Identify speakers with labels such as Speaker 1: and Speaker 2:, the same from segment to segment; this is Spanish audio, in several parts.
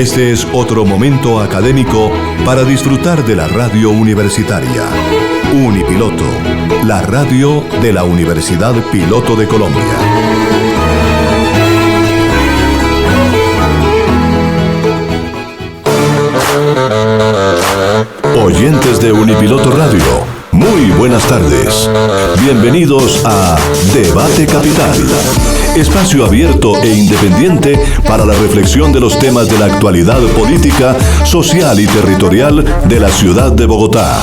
Speaker 1: Este es otro momento académico para disfrutar de la radio universitaria. Unipiloto, la radio de la Universidad Piloto de Colombia. Oyentes de Unipiloto Radio, muy buenas tardes. Bienvenidos a Debate Capital, espacio abierto e independiente para la reflexión de los temas de la actualidad política, social y territorial de la ciudad de Bogotá.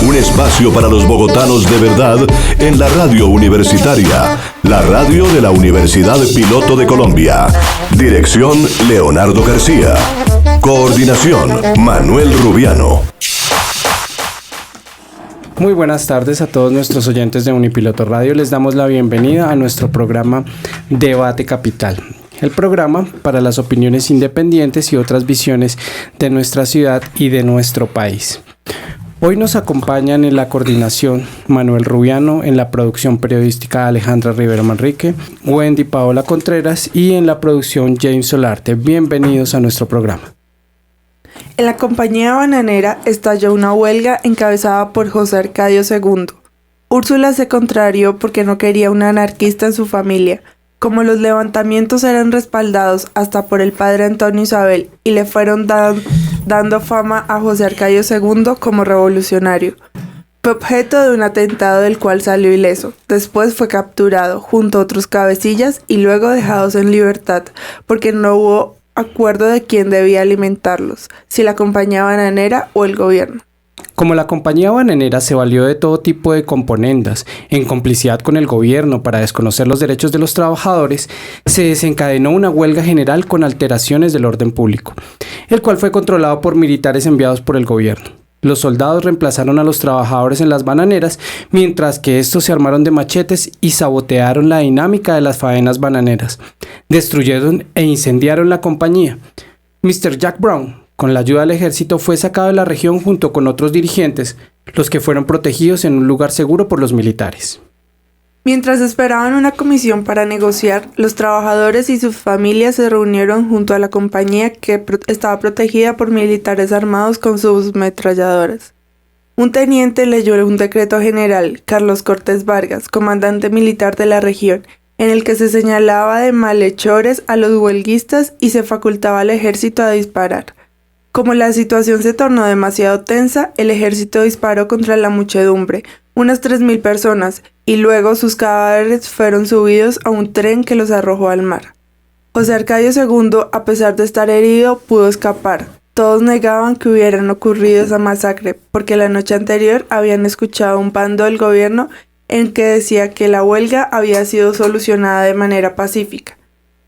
Speaker 1: Un espacio para los bogotanos de verdad en la radio universitaria, la radio de la Universidad Piloto de Colombia. Dirección Leonardo García. Coordinación Manuel Rubiano.
Speaker 2: Muy buenas tardes a todos nuestros oyentes de Unipiloto Radio. Les damos la bienvenida a nuestro programa Debate Capital. El programa para las opiniones independientes y otras visiones de nuestra ciudad y de nuestro país. Hoy nos acompañan en la coordinación Manuel Rubiano, en la producción periodística Alejandra Rivero Manrique, Wendy Paola Contreras y en la producción James Solarte. Bienvenidos a nuestro programa.
Speaker 3: En la compañía bananera estalló una huelga encabezada por José Arcadio II. Úrsula se contrarió porque no quería un anarquista en su familia. Como los levantamientos eran respaldados hasta por el padre Antonio Isabel y le fueron dando fama a José Arcadio II como revolucionario, fue objeto de un atentado del cual salió ileso. Después fue capturado junto a otros cabecillas y luego dejados en libertad porque no hubo acuerdo de quién debía alimentarlos, si la compañía bananera o el gobierno.
Speaker 2: Como la compañía bananera se valió de todo tipo de componendas en complicidad con el gobierno para desconocer los derechos de los trabajadores, se desencadenó una huelga general con alteraciones del orden público, el cual fue controlado por militares enviados por el gobierno. Los soldados reemplazaron a los trabajadores en las bananeras, mientras que estos se armaron de machetes y sabotearon la dinámica de las faenas bananeras. Destruyeron e incendiaron la compañía. Mr. Jack Brown, con la ayuda del ejército, fue sacado de la región junto con otros dirigentes, los que fueron protegidos en un lugar seguro por los militares.
Speaker 3: Mientras esperaban una comisión para negociar, los trabajadores y sus familias se reunieron junto a la compañía que estaba protegida por militares armados con sus ametralladoras. Un teniente leyó un decreto general, Carlos Cortés Vargas, comandante militar de la región, en el que se señalaba de malhechores a los huelguistas y se facultaba al ejército a disparar. Como la situación se tornó demasiado tensa, el ejército disparó contra la muchedumbre, unas 3.000 personas, y luego sus cadáveres fueron subidos a un tren que los arrojó al mar. José Arcadio II, a pesar de estar herido, pudo escapar. Todos negaban que hubieran ocurrido esa masacre, porque la noche anterior habían escuchado un bando del gobierno en que decía que la huelga había sido solucionada de manera pacífica.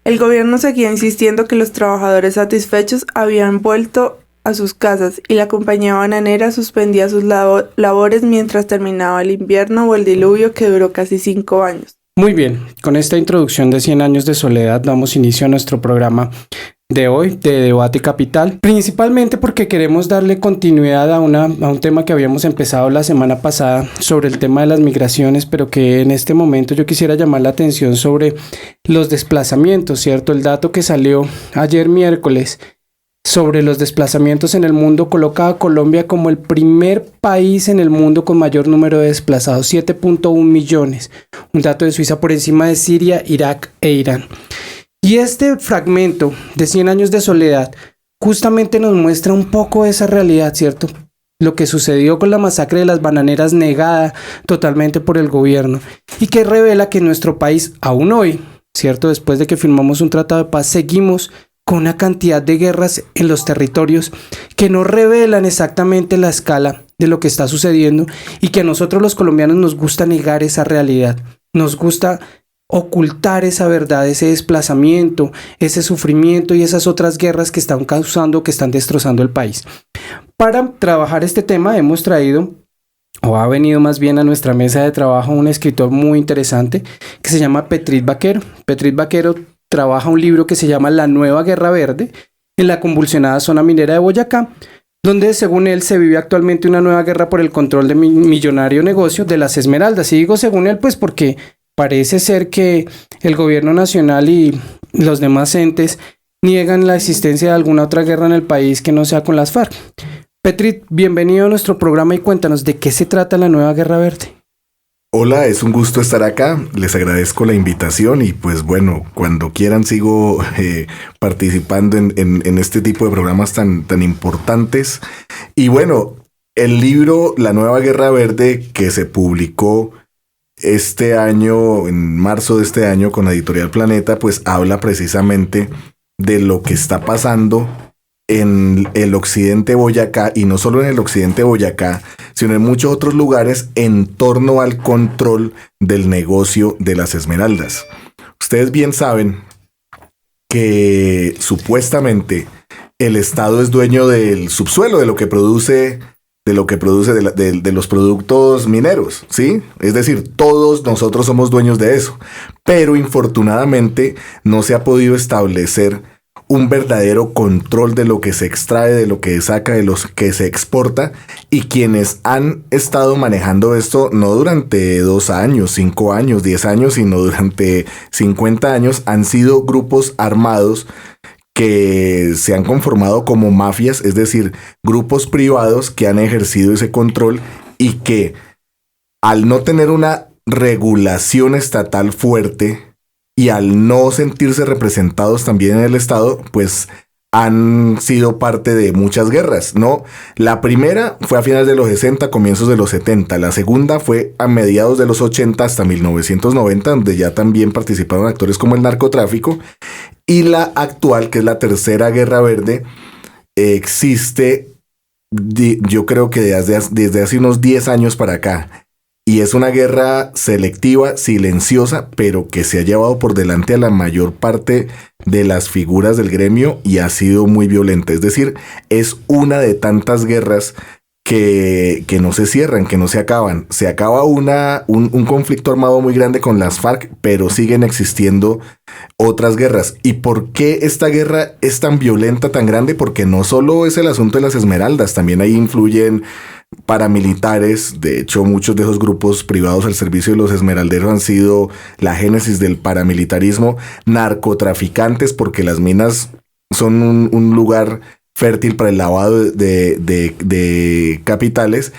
Speaker 3: El gobierno seguía insistiendo que los trabajadores satisfechos habían vuelto a sus casas y la compañía bananera suspendía sus labores mientras terminaba el invierno o el diluvio que duró casi 5 años.
Speaker 2: Muy bien, con esta introducción de 100 años de soledad damos inicio a nuestro programa de hoy de Debate Capital, principalmente porque queremos darle continuidad a un tema que habíamos empezado la semana pasada sobre el tema de las migraciones, pero que en este momento yo quisiera llamar la atención sobre los desplazamientos, ¿cierto? El dato que salió ayer miércoles sobre los desplazamientos en el mundo coloca a Colombia como el primer país en el mundo con mayor número de desplazados, 7.1 millones, un dato de Suiza por encima de Siria, Irak e Irán. Y este fragmento de 100 años de soledad justamente nos muestra un poco esa realidad, ¿cierto? Lo que sucedió con la masacre de las bananeras negada totalmente por el gobierno y que revela que en nuestro país, aún hoy, ¿cierto? Después de que firmamos un tratado de paz, seguimos con una cantidad de guerras en los territorios que no revelan exactamente la escala de lo que está sucediendo y que a nosotros los colombianos nos gusta negar esa realidad, nos gusta ocultar esa verdad, ese desplazamiento, ese sufrimiento y esas otras guerras que están causando, que están destrozando el país. Para trabajar este tema hemos traído, o ha venido más bien a nuestra mesa de trabajo, un escritor muy interesante que se llama Petrit Vaquero. Petrit Vaquero trabaja un libro que se llama La Nueva Guerra Verde en la convulsionada zona minera de Boyacá, donde según él se vive actualmente una nueva guerra por el control de millonario negocio de las esmeraldas. Y digo según él pues porque parece ser que el gobierno nacional y los demás entes niegan la existencia de alguna otra guerra en el país que no sea con las FARC. Petrit, bienvenido a nuestro programa y cuéntanos de qué se trata la Nueva Guerra Verde.
Speaker 4: Hola, es un gusto estar acá, les agradezco la invitación y pues bueno, cuando quieran sigo participando en este tipo de programas tan importantes. Y bueno, el libro La Nueva Guerra Verde que se publicó este año, en marzo de este año con la editorial Planeta, pues habla precisamente de lo que está pasando en el occidente de Boyacá, y no solo en el occidente de Boyacá, sino en muchos otros lugares en torno al control del negocio de las esmeraldas. Ustedes bien saben que supuestamente el Estado es dueño del subsuelo, de lo que produce de los productos mineros, ¿sí? Es decir, todos nosotros somos dueños de eso, pero infortunadamente no se ha podido establecer un verdadero control de lo que se extrae, de lo que se saca, de lo que se exporta, y quienes han estado manejando esto no durante 2 años, 5 años, 10 años, sino durante 50 años han sido grupos armados que se han conformado como mafias, es decir, grupos privados que han ejercido ese control y que al no tener una regulación estatal fuerte y al no sentirse representados también en el Estado, pues han sido parte de muchas guerras, ¿no? La primera fue a finales de los 60, comienzos de los 70. La segunda fue a mediados de los 80 hasta 1990, donde ya también participaron actores como el narcotráfico. Y la actual, que es la tercera guerra verde, existe, yo creo que desde hace unos 10 años para acá. Y es una guerra selectiva, silenciosa, pero que se ha llevado por delante a la mayor parte de las figuras del gremio y ha sido muy violenta. Es decir, es una de tantas guerras que no se cierran, que no se acaban. Se acaba un conflicto armado muy grande con las FARC, pero siguen existiendo otras guerras. ¿Y por qué esta guerra es tan violenta, tan grande? Porque no solo es el asunto de las esmeraldas, también ahí influyen paramilitares. De hecho, muchos de esos grupos privados al servicio de los esmeralderos han sido la génesis del paramilitarismo. Narcotraficantes, porque las minas son un lugar fértil para el lavado de capitales,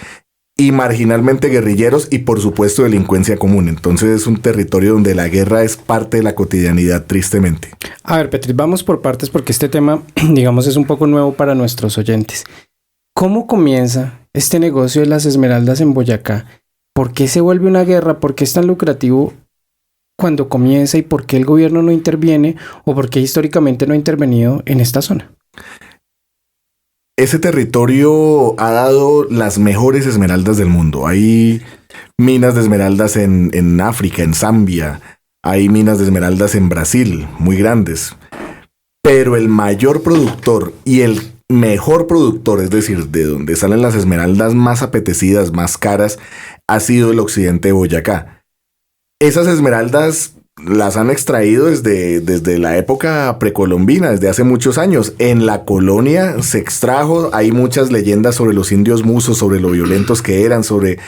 Speaker 4: y marginalmente guerrilleros y por supuesto delincuencia común. Entonces es un territorio donde la guerra es parte de la cotidianidad, tristemente.
Speaker 2: A ver, Petrit, vamos por partes porque este tema, digamos, es un poco nuevo para nuestros oyentes. ¿Cómo comienza este negocio de las esmeraldas en Boyacá? ¿Por qué se vuelve una guerra? ¿Por qué es tan lucrativo cuando comienza? ¿Y por qué el gobierno no interviene? ¿O por qué históricamente no ha intervenido en esta zona?
Speaker 4: Ese territorio ha dado las mejores esmeraldas del mundo. Hay minas de esmeraldas en África, en Zambia. Hay minas de esmeraldas en Brasil, muy grandes. Pero el mayor productor y el mejor productor, es decir, de donde salen las esmeraldas más apetecidas, más caras, ha sido el occidente de Boyacá. Esas esmeraldas las han extraído desde la época precolombina, desde hace muchos años. En la colonia se extrajo, hay muchas leyendas sobre los indios musos, sobre lo violentos que eran, sobre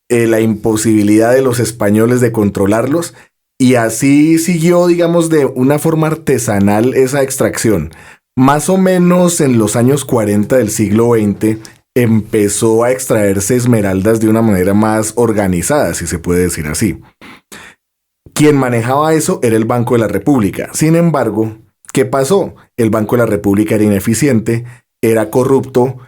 Speaker 4: la imposibilidad de los españoles de controlarlos. Y así siguió, digamos, de una forma artesanal esa extracción. Más o menos en los años 40 del siglo XX empezó a extraerse esmeraldas de una manera más organizada, si se puede decir así. Quien manejaba eso era el Banco de la República. Sin embargo, ¿qué pasó? El Banco de la República era ineficiente, era corrupto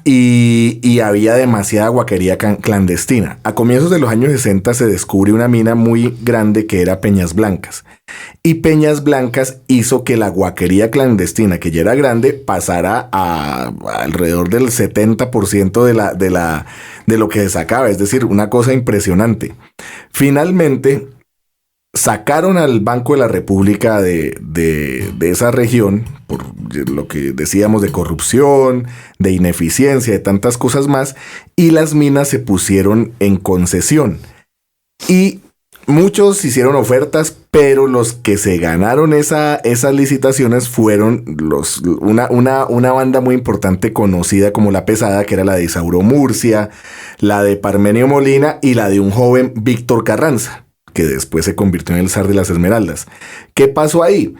Speaker 4: y había demasiada guaquería clandestina. A comienzos de los años 60 se descubre una mina muy grande que era Peñas Blancas. Y Peñas Blancas hizo que la guaquería clandestina, que ya era grande, pasara a alrededor del 70% de lo que se sacaba. Es decir, una cosa impresionante. Finalmente sacaron al Banco de la República de esa región por lo que decíamos de corrupción, de ineficiencia, de tantas cosas más, y las minas se pusieron en concesión. Y muchos hicieron ofertas, pero los que se ganaron esas licitaciones fueron una banda muy importante conocida como La Pesada, que era la de Isauro Murcia, la de Parmenio Molina y la de un joven Víctor Carranza, que después se convirtió en el zar de las esmeraldas. ¿Qué pasó ahí?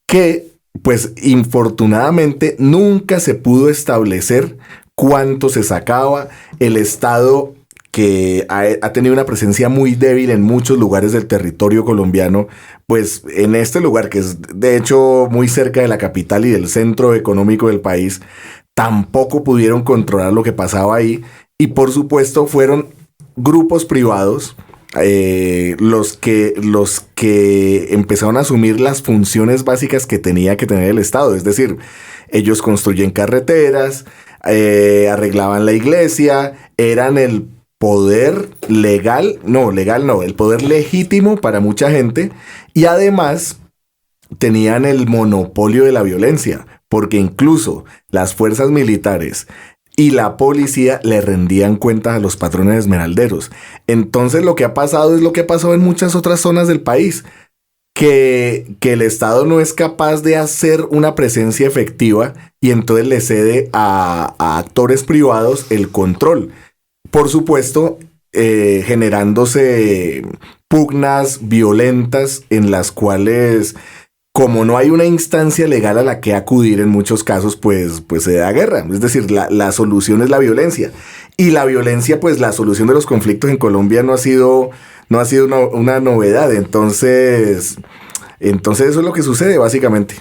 Speaker 4: Que pues infortunadamente nunca se pudo establecer cuánto se sacaba. El Estado, que ha tenido una presencia muy débil en muchos lugares del territorio colombiano, pues en este lugar, que es de hecho muy cerca de la capital y del centro económico del país, tampoco pudieron controlar lo que pasaba ahí. Y por supuesto fueron grupos privados los que empezaron a asumir las funciones básicas que tenía que tener el Estado. Es decir, ellos construyen carreteras, arreglaban la iglesia, eran el poder legal no, el poder legítimo para mucha gente, y además tenían el monopolio de la violencia, porque incluso las fuerzas militares y la policía le rendían cuentas a los patrones esmeralderos. Entonces lo que ha pasado es lo que ha pasado en muchas otras zonas del país, que el Estado no es capaz de hacer una presencia efectiva y entonces le cede a actores privados el control. Por supuesto, generándose pugnas violentas en las cuales, como no hay una instancia legal a la que acudir en muchos casos, pues se da guerra. Es decir, la solución es la violencia. Y la violencia, pues la solución de los conflictos en Colombia no ha sido una novedad. Entonces eso es lo que sucede básicamente.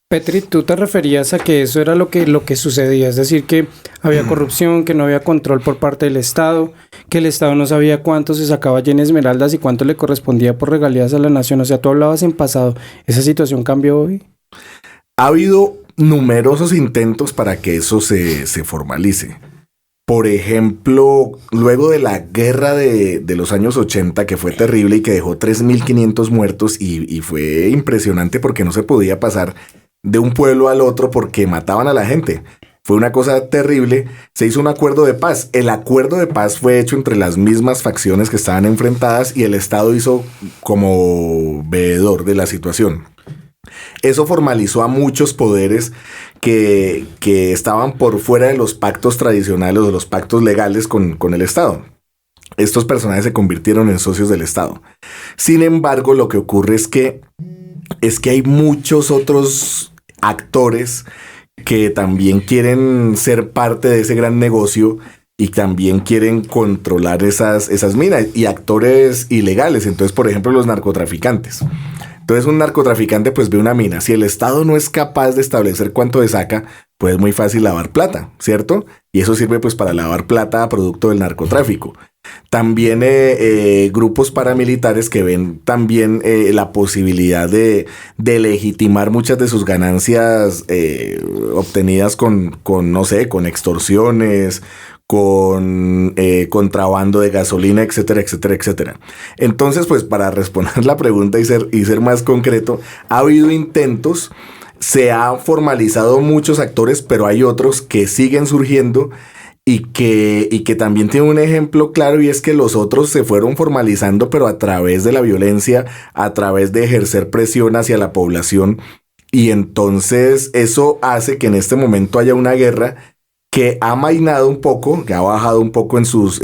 Speaker 2: Petri, tú te referías a que eso era lo que sucedía, es decir, que había corrupción, que no había control por parte del Estado, que el Estado no sabía cuánto se sacaba allí en esmeraldas y cuánto le correspondía por regalías a la nación. O sea, tú hablabas en pasado, ¿esa situación cambió hoy?
Speaker 4: Ha habido numerosos intentos para que eso se formalice. Por ejemplo, luego de la guerra de los años 80, que fue terrible y que dejó 3.500 muertos, y fue impresionante porque no se podía pasar de un pueblo al otro porque mataban a la gente. Fue una cosa terrible. Se hizo un acuerdo de paz. El acuerdo de paz fue hecho entre las mismas facciones que estaban enfrentadas y el Estado hizo como veedor de la situación. Eso formalizó a muchos poderes que estaban por fuera de los pactos tradicionales o de los pactos legales con el Estado. Estos personajes se convirtieron en socios del Estado. Sin embargo, lo que ocurre es que hay muchos otros actores que también quieren ser parte de ese gran negocio y también quieren controlar esas minas, y actores ilegales. Entonces, por ejemplo, los narcotraficantes. Entonces, un narcotraficante pues ve una mina. Si el Estado no es capaz de establecer cuánto se saca, pues es muy fácil lavar plata, ¿cierto? Y eso sirve pues para lavar plata producto del narcotráfico. También grupos paramilitares que ven también la posibilidad de legitimar muchas de sus ganancias obtenidas con extorsiones, con contrabando de gasolina, etcétera, etcétera, etcétera. Entonces, pues para responder la pregunta y ser más concreto, ha habido intentos, se han formalizado muchos actores, pero hay otros que siguen surgiendo y que también tienen un ejemplo claro, y es que los otros se fueron formalizando, pero a través de la violencia, a través de ejercer presión hacia la población, y entonces eso hace que en este momento haya una guerra que ha amainado un poco, que ha bajado un poco en sus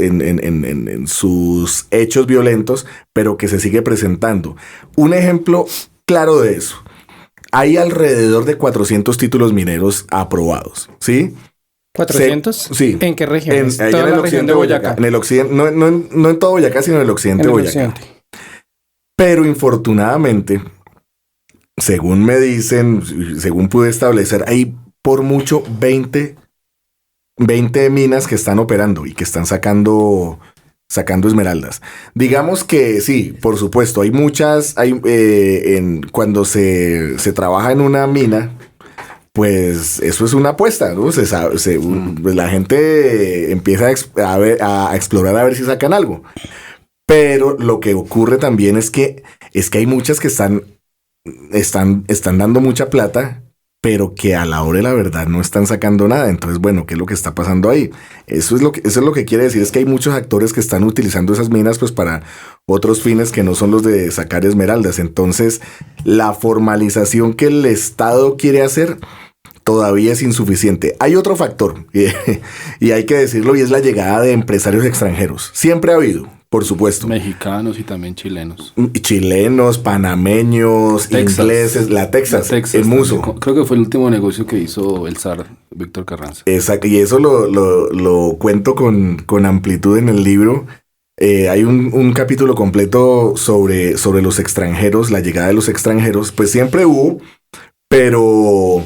Speaker 4: hechos violentos, pero que se sigue presentando. Un ejemplo claro de eso: hay alrededor de 400 títulos mineros aprobados, ¿sí?
Speaker 2: ¿400?
Speaker 4: Sí.
Speaker 2: ¿En qué región?
Speaker 4: Allá en el occidente de Boyacá. En el occidente, no en todo Boyacá, sino en el occidente de Boyacá. Pero infortunadamente, según me dicen, según pude establecer, hay por mucho 20 minas que están operando y que están sacando esmeraldas. Digamos que sí, por supuesto, hay muchas, cuando se trabaja en una mina, pues eso es una apuesta, ¿no? La gente empieza a explorar a ver si sacan algo. Pero lo que ocurre también es que hay muchas que están dando mucha plata, pero que a la hora de la verdad no están sacando nada. Entonces, bueno, ¿qué es lo que está pasando ahí? Eso es lo que quiere decir, es que hay muchos actores que están utilizando esas minas pues para otros fines que no son los de sacar esmeraldas. Entonces, la formalización que el Estado quiere hacer todavía es insuficiente. Hay otro factor, y hay que decirlo, y es la llegada de empresarios extranjeros. Siempre ha habido, por supuesto.
Speaker 5: Mexicanos y también chilenos.
Speaker 4: Chilenos, panameños, ingleses, la Texas el Muso.
Speaker 5: Creo que fue el último negocio que hizo el zar Víctor Carranza.
Speaker 4: Exacto, y eso lo cuento con amplitud en el libro. Hay un capítulo completo sobre los extranjeros, la llegada de los extranjeros. Pues siempre hubo, pero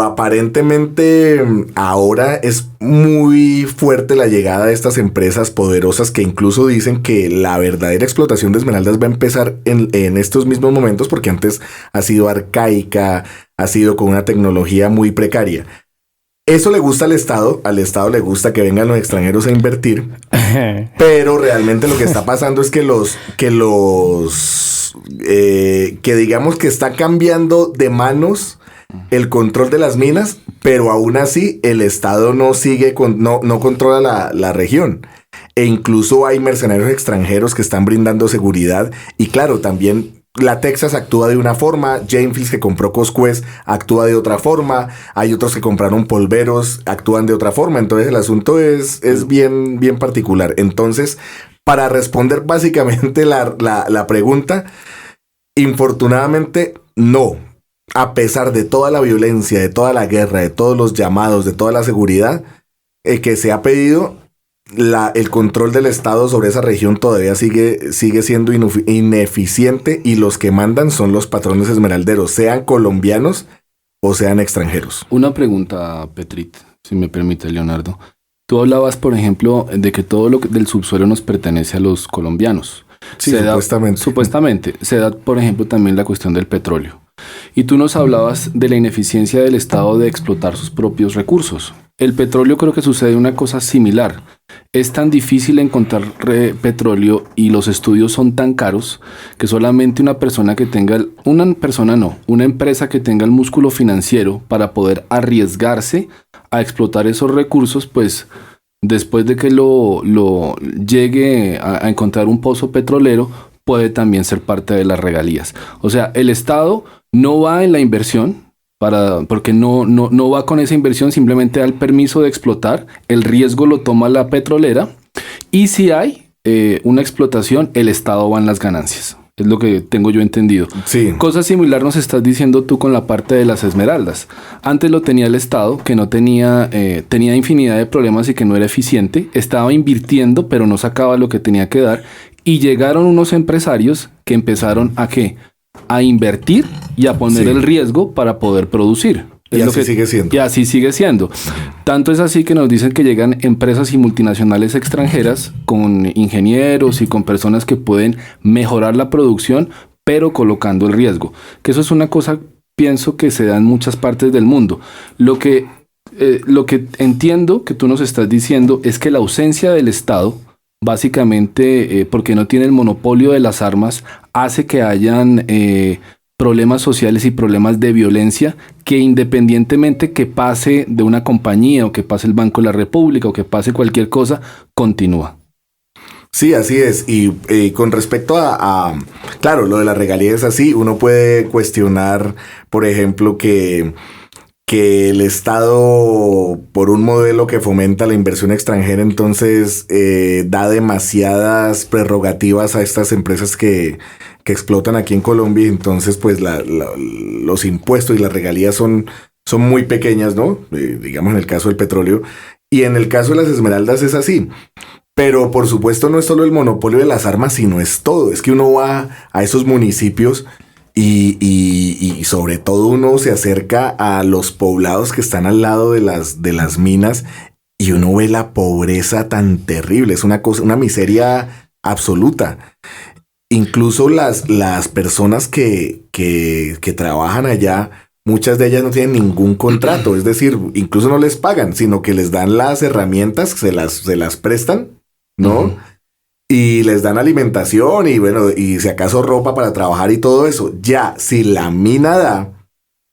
Speaker 4: aparentemente ahora es muy fuerte la llegada de estas empresas poderosas que incluso dicen que la verdadera explotación de esmeraldas va a empezar en estos mismos momentos, porque antes ha sido arcaica, ha sido con una tecnología muy precaria. Eso le gusta al Estado le gusta que vengan los extranjeros a invertir, pero realmente lo que está pasando es que digamos que está cambiando de manos el control de las minas, pero aún así el Estado no controla la región. E incluso hay mercenarios extranjeros que están brindando seguridad. Y claro, también la Texas actúa de una forma, Jamefields, que compró Coscuez, actúa de otra forma, hay otros que compraron polveros, actúan de otra forma. Entonces el asunto es bien, bien particular. Entonces, para responder básicamente la pregunta, infortunadamente no. A pesar de toda la violencia, de toda la guerra, de todos los llamados, de toda la seguridad que se ha pedido, el control del Estado sobre esa región todavía sigue siendo ineficiente, y los que mandan son los patrones esmeralderos, sean colombianos o sean extranjeros.
Speaker 5: Una pregunta, Petrit, si me permite, Leonardo. Tú hablabas, por ejemplo, de que todo lo del subsuelo nos pertenece a los colombianos.
Speaker 4: Sí, supuestamente.
Speaker 5: Supuestamente. Se da, por ejemplo, también la cuestión del petróleo. Y tú nos hablabas de la ineficiencia del Estado de explotar sus propios recursos. El petróleo, creo que sucede una cosa similar. Es tan difícil encontrar petróleo y los estudios son tan caros que solamente una empresa que tenga el músculo financiero para poder arriesgarse a explotar esos recursos, pues después de que lo llegue a encontrar un pozo petrolero, puede también ser parte de las regalías. O sea, el Estado no va en la inversión, porque no va con esa inversión, simplemente da el permiso de explotar, el riesgo lo toma la petrolera, y si hay una explotación, el Estado va en las ganancias. Es lo que tengo yo entendido.
Speaker 4: Sí.
Speaker 5: Cosa similar nos estás diciendo tú con la parte de las esmeraldas. Antes lo tenía el Estado, que no tenía infinidad de problemas y que no era eficiente. Estaba invirtiendo, pero no sacaba lo que tenía que dar. Y llegaron unos empresarios que empezaron a invertir y a poner el riesgo para poder producir.
Speaker 4: Y así sigue siendo.
Speaker 5: Y así sigue siendo. Tanto es así que nos dicen que llegan empresas y multinacionales extranjeras con ingenieros y con personas que pueden mejorar la producción, pero colocando el riesgo. Que eso es una cosa, pienso, que se da en muchas partes del mundo. Lo que entiendo que tú nos estás diciendo es que la ausencia del Estado, básicamente porque no tiene el monopolio de las armas, hace que hayan problemas sociales y problemas de violencia que, independientemente que pase de una compañía o que pase el Banco de la República o que pase cualquier cosa, continúa.
Speaker 4: Sí, así es. Y con respecto claro, lo de las regalías es así. Uno puede cuestionar, por ejemplo, que el Estado, por un modelo que fomenta la inversión extranjera, entonces da demasiadas prerrogativas a estas empresas que explotan aquí en Colombia, y entonces pues los impuestos y las regalías son muy pequeñas, ¿no? Digamos en el caso del petróleo, y en el caso de las esmeraldas es así. Pero por supuesto no es solo el monopolio de las armas, sino es todo. Es que uno va a esos municipios y sobre todo uno se acerca a los poblados que están al lado de las minas, y uno ve la pobreza tan terrible. Es una miseria absoluta. Incluso las personas que trabajan allá, muchas de ellas no tienen ningún contrato. Es decir, incluso no les pagan, sino que les dan las herramientas, se las prestan, ¿no? Uh-huh. Y les dan alimentación y bueno, y si acaso ropa para trabajar y todo eso. Ya, si la mina da,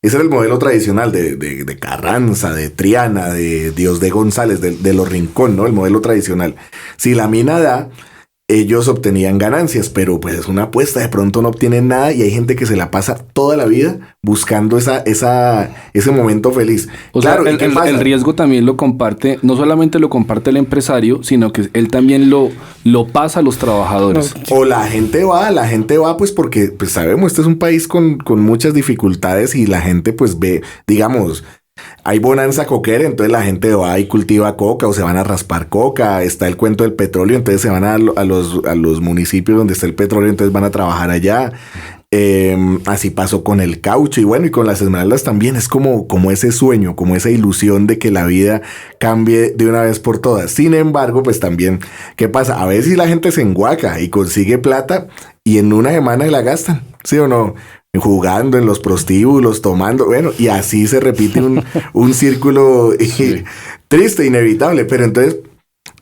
Speaker 4: ese era el modelo tradicional de Carranza, de Triana, de Diosdado González, de los Rincón, ¿no? El modelo tradicional. Si la mina da, ellos obtenían ganancias, pero pues es una apuesta, de pronto no obtienen nada y hay gente que se la pasa toda la vida buscando ese momento feliz.
Speaker 5: O
Speaker 4: claro,
Speaker 5: sea, el riesgo también lo comparte, no solamente lo comparte el empresario, sino que él también lo pasa a los trabajadores.
Speaker 4: No. O la gente va pues porque pues sabemos, este es un país con muchas dificultades y la gente pues ve, digamos, hay bonanza coquera, entonces la gente va y cultiva coca o se van a raspar coca. Está el cuento del petróleo, entonces se van a los municipios donde está el petróleo, entonces van a trabajar allá. Así pasó con el caucho y bueno, y con las esmeraldas también. Es como ese sueño, como esa ilusión de que la vida cambie de una vez por todas. Sin embargo, pues también, ¿qué pasa? A veces la gente se enguaca y consigue plata y en una semana la gastan, ¿sí o no? Jugando en los prostíbulos, tomando, bueno, y así se repite un círculo triste, inevitable. Pero entonces,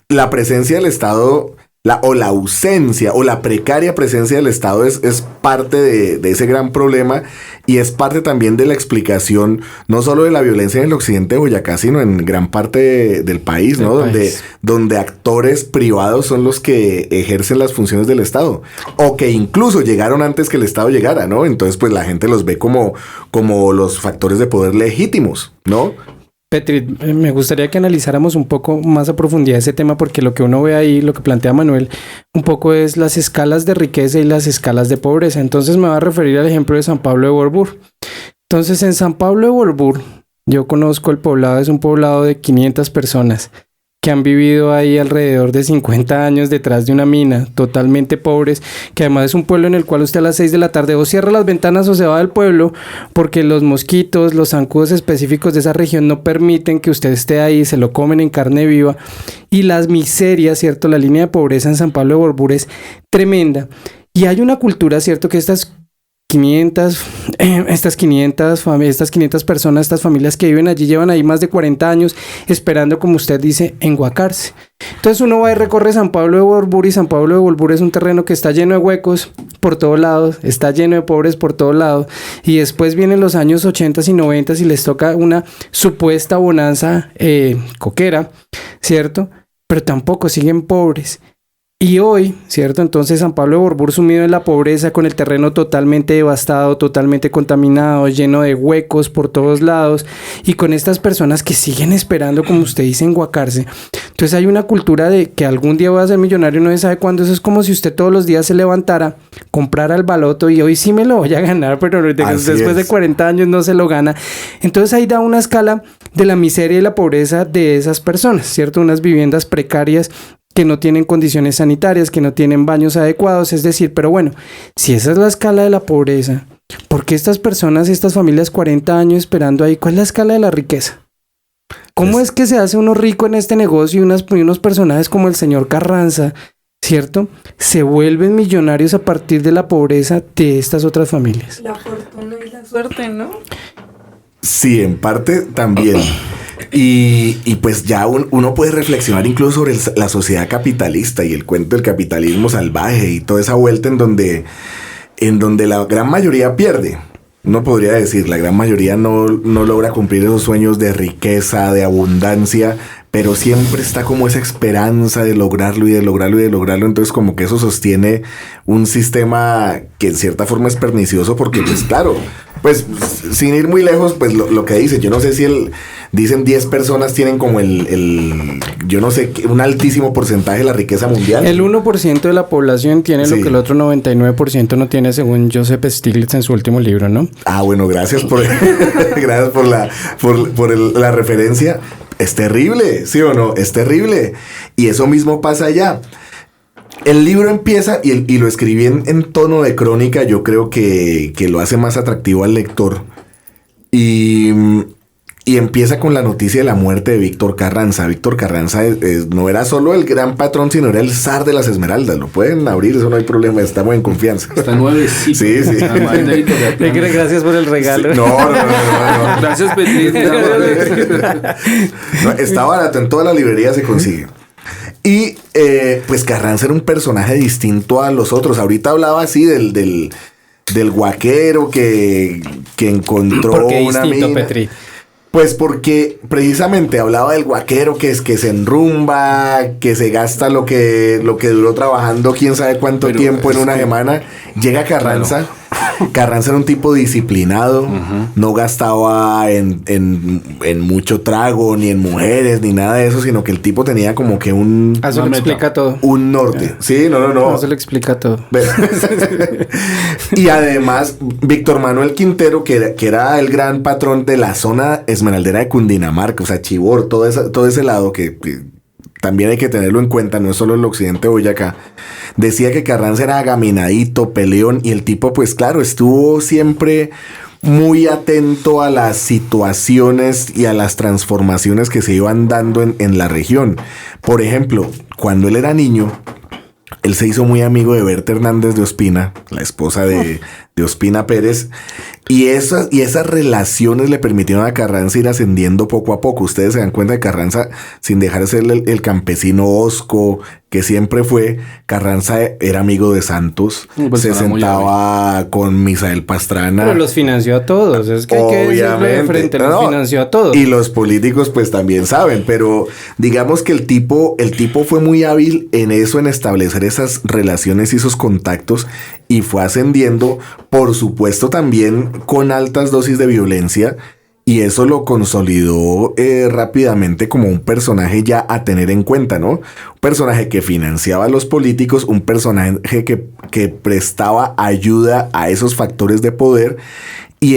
Speaker 4: la presencia del Estado, la ausencia o la precaria presencia del Estado es parte de ese gran problema y es parte también de la explicación, no solo de la violencia en el occidente de Boyacá, sino en gran parte del país, ¿no? Donde actores privados son los que ejercen las funciones del Estado o que incluso llegaron antes que el Estado llegara, ¿no? Entonces, pues la gente los ve como los factores de poder legítimos, ¿no?
Speaker 2: Petri, me gustaría que analizáramos un poco más a profundidad ese tema porque lo que uno ve ahí, lo que plantea Manuel, un poco es las escalas de riqueza y las escalas de pobreza. Entonces me voy a referir al ejemplo de San Pablo de Borbur. Entonces en San Pablo de Borbur, yo conozco el poblado, es un poblado de 500 personas que han vivido ahí alrededor de 50 años detrás de una mina, totalmente pobres, que además es un pueblo en el cual usted a las 6 de la tarde o cierra las ventanas o se va del pueblo porque los mosquitos, los zancudos específicos de esa región no permiten que usted esté ahí, se lo comen en carne viva y las miserias, ¿cierto? La línea de pobreza en San Pablo de Borbur es tremenda y hay una cultura, ¿cierto? Que estas 500 personas, estas familias que viven allí llevan ahí más de 40 años esperando, como usted dice, enguacarse. Entonces uno va y recorre San Pablo de Borbur y San Pablo de Borbur es un terreno que está lleno de huecos por todos lados, está lleno de pobres por todos lados y después vienen los años 80 y 90 y les toca una supuesta bonanza coquera, ¿cierto? Pero tampoco siguen pobres. Y hoy, ¿cierto? Entonces San Pablo de Borbur sumido en la pobreza, con el terreno totalmente devastado, totalmente contaminado, lleno de huecos por todos lados y con estas personas que siguen esperando, como usted dice, enguacarse. Entonces hay una cultura de que algún día voy a ser millonario, no se sabe cuándo. Eso es como si usted todos los días se levantara, comprara el baloto y hoy sí me lo voy a ganar, pero después de 40 años no se lo gana. Entonces ahí da una escala de la miseria y la pobreza de esas personas, ¿cierto? Unas viviendas precarias que no tienen condiciones sanitarias, que no tienen baños adecuados, es decir, pero bueno, si esa es la escala de la pobreza, ¿por qué estas personas y estas familias 40 años esperando ahí? ¿Cuál es la escala de la riqueza? ¿Cómo es que se hace uno rico en este negocio y unos personajes como el señor Carranza, ¿cierto? Se vuelven millonarios a partir de la pobreza de estas otras familias?
Speaker 3: La fortuna y la suerte, ¿no?
Speaker 4: Sí, en parte también. Y pues ya uno puede reflexionar incluso sobre la sociedad capitalista y el cuento del capitalismo salvaje y toda esa vuelta en donde la gran mayoría pierde. Uno podría decir, la gran mayoría no logra cumplir esos sueños de riqueza, de abundancia, pero siempre está como esa esperanza de lograrlo y de lograrlo y de lograrlo. Entonces como que eso sostiene un sistema que en cierta forma es pernicioso porque pues claro, pues sin ir muy lejos, pues lo que dice, yo no sé si dicen 10 personas tienen como yo no sé, un altísimo porcentaje de la riqueza mundial.
Speaker 2: El 1% de la población tiene lo que el otro 99% no tiene, según Joseph Stiglitz en su último libro, ¿no?
Speaker 4: Ah, bueno, gracias por la referencia. Es terrible, ¿sí o no? Es terrible. Y eso mismo pasa allá. El libro empieza, y lo escribí en tono de crónica, yo creo que lo hace más atractivo al lector. Y empieza con la noticia de la muerte de Víctor Carranza. Víctor Carranza no era solo el gran patrón, sino era el zar de las esmeraldas. Lo pueden abrir, eso no hay problema, estamos en confianza.
Speaker 5: Está nuevecito.
Speaker 4: Sí.
Speaker 2: Gracias por el regalo.
Speaker 4: Sí. No.
Speaker 5: Gracias, Petri.
Speaker 4: No, está barato, en toda la librería se consigue. Y pues Carranza era un personaje distinto a los otros. Ahorita hablaba así del guaquero que encontró
Speaker 2: ¿Por qué
Speaker 4: una
Speaker 2: distinto,
Speaker 4: mina.
Speaker 2: Petri?
Speaker 4: Pues porque precisamente hablaba del guaquero que es que se enrumba, que se gasta lo que duró trabajando quién sabe cuánto tiempo en una semana. Llega Carranza. Claro. Carranza era un tipo disciplinado, no gastaba en mucho trago, ni en mujeres, ni nada de eso, sino que el tipo tenía como que
Speaker 2: eso lo explica todo.
Speaker 4: Un norte. Sí, no.
Speaker 2: Eso lo explica todo.
Speaker 4: Y además, Víctor Manuel Quintero, que era el gran patrón de la zona esmeraldera de Cundinamarca, o sea, Chivor, todo ese lado que también hay que tenerlo en cuenta, no es solo el occidente de Boyacá. Decía que Carranza era agaminadito, peleón, y el tipo, pues claro, estuvo siempre muy atento a las situaciones y a las transformaciones que se iban dando en la región. Por ejemplo, cuando él era niño, él se hizo muy amigo de Berta Hernández de Ospina, la esposa de Ospina Pérez, y esas relaciones le permitieron a Carranza ir ascendiendo poco a poco. Ustedes se dan cuenta de Carranza, sin dejar de ser el campesino hosco que siempre fue. Carranza era amigo de Santos, se sentaba con Misael Pastrana.
Speaker 2: Pero los financió a todos, es que hay que decirlo de frente, los financió a todos.
Speaker 4: Y los políticos pues también saben, pero digamos que el tipo fue muy hábil en eso, en establecer esas relaciones y esos contactos, y fue ascendiendo, por supuesto también con altas dosis de violencia, y eso lo consolidó rápidamente como un personaje ya a tener en cuenta, ¿no? Un personaje que financiaba a los políticos, un personaje que prestaba ayuda a esos factores de poder, y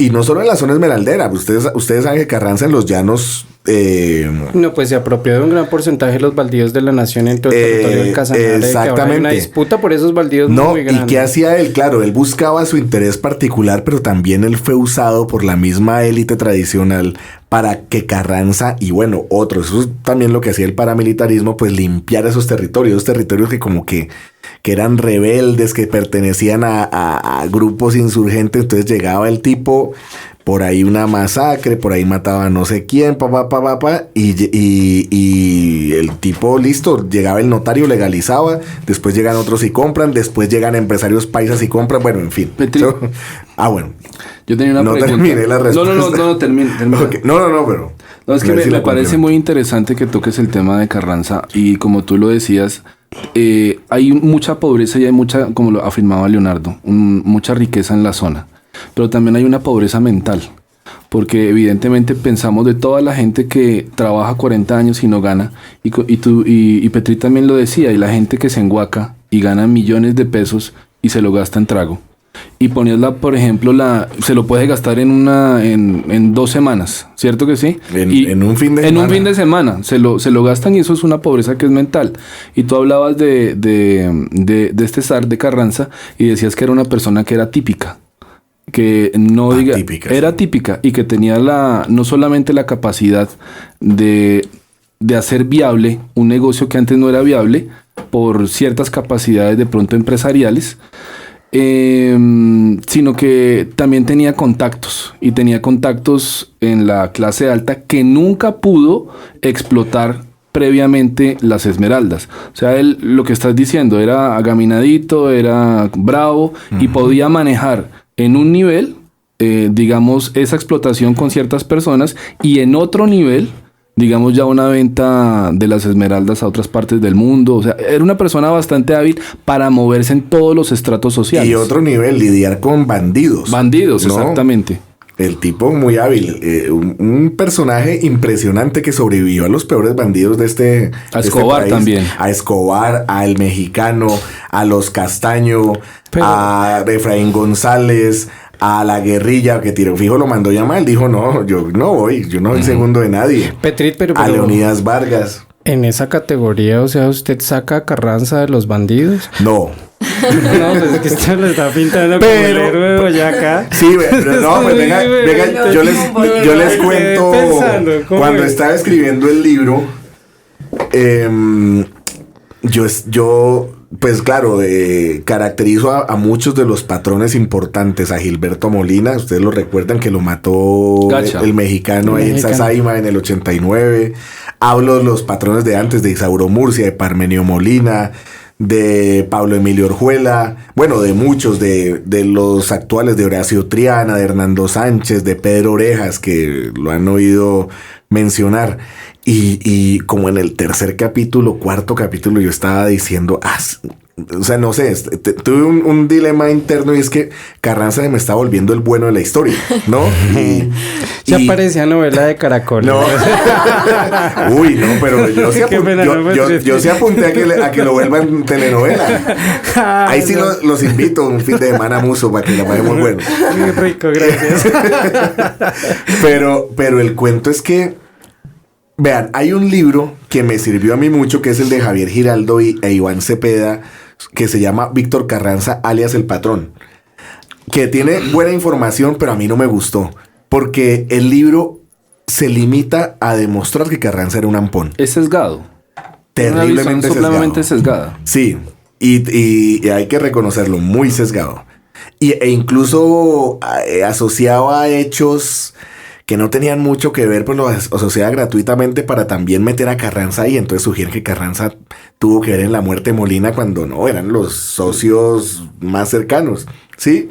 Speaker 4: no solo en la zona esmeraldera. Ustedes saben que Carranza en los llanos...
Speaker 2: No, pues se apropió de un gran porcentaje de los baldíos de la nación en todo el territorio del Casanare.
Speaker 4: Exactamente.
Speaker 2: Que ahora hay una disputa por esos baldíos muy grande.
Speaker 4: ¿Y qué hacía él? Claro, él buscaba su interés particular, pero también él fue usado por la misma élite tradicional para que Carranza y bueno, otros, eso es también lo que hacía el paramilitarismo, pues limpiar esos territorios que como que eran rebeldes, que pertenecían a grupos insurgentes. Entonces llegaba el tipo, por ahí una masacre, por ahí mataba a no sé quién, y el tipo, listo, llegaba el notario, legalizaba, después llegan otros y compran, después llegan empresarios paisas y compran, bueno, en fin. Bueno.
Speaker 5: Yo tenía una pregunta.
Speaker 4: Terminé la respuesta.
Speaker 5: No, termine.
Speaker 4: Okay. No, pero...
Speaker 5: No, es que me parece muy interesante que toques el tema de Carranza, y como tú lo decías, hay mucha pobreza y hay mucha, como lo afirmaba Leonardo, mucha riqueza en la zona. Pero también hay una pobreza mental, porque evidentemente pensamos de toda la gente que trabaja 40 años y no gana, y Petri también lo decía, y la gente que se enguaca y gana millones de pesos y se lo gasta en trago. Y ponerla, por ejemplo, se lo puede gastar en 2 semanas, ¿cierto que sí?
Speaker 4: En un fin de semana.
Speaker 5: En un fin de semana se lo gastan, y eso es una pobreza que es mental. Y tú hablabas de este zar de Carranza y decías que era una persona que era típica. Que era típica, y que tenía no solamente la capacidad de hacer viable un negocio que antes no era viable por ciertas capacidades de pronto empresariales, sino que también tenía contactos, y tenía contactos en la clase alta que nunca pudo explotar previamente las esmeraldas. O sea, él, lo que estás diciendo, era agaminadito, era bravo, y podía manejar en un nivel, digamos, esa explotación con ciertas personas, y en otro nivel, digamos, ya una venta de las esmeraldas a otras partes del mundo. O sea, era una persona bastante hábil para moverse en todos los estratos sociales.
Speaker 4: Y otro nivel, lidiar con bandidos.
Speaker 5: Bandidos, ¿no? Exactamente.
Speaker 4: El tipo muy hábil, un personaje impresionante que sobrevivió a los peores bandidos de
Speaker 5: a Escobar
Speaker 4: país.
Speaker 5: También.
Speaker 4: A Escobar, al Mexicano, a los Castaño, a Efraín González, a la guerrilla, que Tiro Fijo lo mandó llamar. Él dijo, no, yo no soy segundo de nadie.
Speaker 2: Pero
Speaker 4: a Leonidas Vargas.
Speaker 2: En esa categoría, o sea, ¿usted saca a Carranza de los bandidos?
Speaker 4: No.
Speaker 2: No, pues es que usted lo está pintando como el héroe de Boyacá.
Speaker 4: Sí, pero no, pues venga, yo les cuento. Cuando estaba escribiendo el libro, yo pues claro, caracterizo a muchos de los patrones importantes. A Gilberto Molina, ustedes lo recuerdan, que lo mató el mexicano ahí en Sasaima en el 89. Hablo de los patrones de antes, de Isauro Murcia, de Parmenio Molina, de Pablo Emilio Orjuela, bueno, de muchos, de los actuales, de Horacio Triana, de Hernando Sánchez, de Pedro Orejas, que lo han oído mencionar. Y como en el tercer capítulo, cuarto capítulo, yo estaba diciendo, o sea, no sé, tuve un dilema interno y es que Carranza se me está volviendo el bueno de la historia, ¿no?
Speaker 2: Ya parecía novela de Caracol.
Speaker 4: No. Uy, no, pero yo sí apunté a que lo vuelvan telenovela. Ahí sí los invito un fin de semana muso para que la pasemos bueno.
Speaker 2: Muy rico, gracias.
Speaker 4: Pero el cuento es que, vean, hay un libro que me sirvió a mí mucho, que es el de Javier Giraldo e Iván Cepeda, que se llama Víctor Carranza, alias El Patrón, que tiene buena información, pero a mí no me gustó. Porque el libro se limita a demostrar que Carranza era un ampón.
Speaker 5: Es sesgado.
Speaker 4: Terriblemente
Speaker 5: sesgada.
Speaker 4: Sí, y hay que reconocerlo, muy sesgado. E incluso asociado a hechos que no tenían mucho que ver, pues lo asociaba gratuitamente para también meter a Carranza ahí. Entonces sugieren que Carranza tuvo que ver en la muerte de Molina cuando no, eran los socios más cercanos, ¿sí?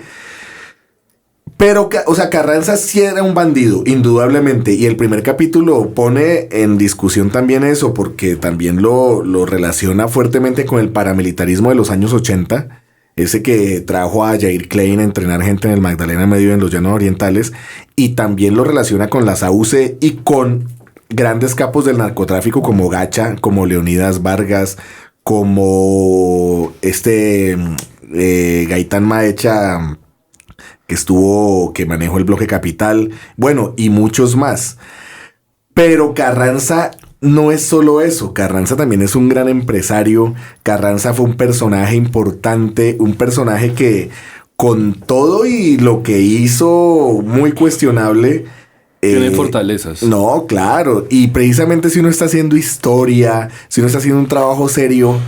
Speaker 4: Pero, o sea, Carranza sí era un bandido, indudablemente. Y el primer capítulo pone en discusión también eso, porque también lo relaciona fuertemente con el paramilitarismo de los años 80. Ese que trajo a Jair Klein a entrenar gente en el Magdalena Medio en los Llanos Orientales. Y también lo relaciona con las AUC y con grandes capos del narcotráfico como Gacha, como Leonidas Vargas, como Gaitán Maecha, que manejó el bloque Capital, bueno, y muchos más. Pero Carranza no es solo eso, Carranza también es un gran empresario. Carranza fue un personaje importante, un personaje que con todo y lo que hizo muy cuestionable,
Speaker 5: tiene fortalezas.
Speaker 4: No, claro, y precisamente si uno está haciendo historia, si uno está haciendo un trabajo serio,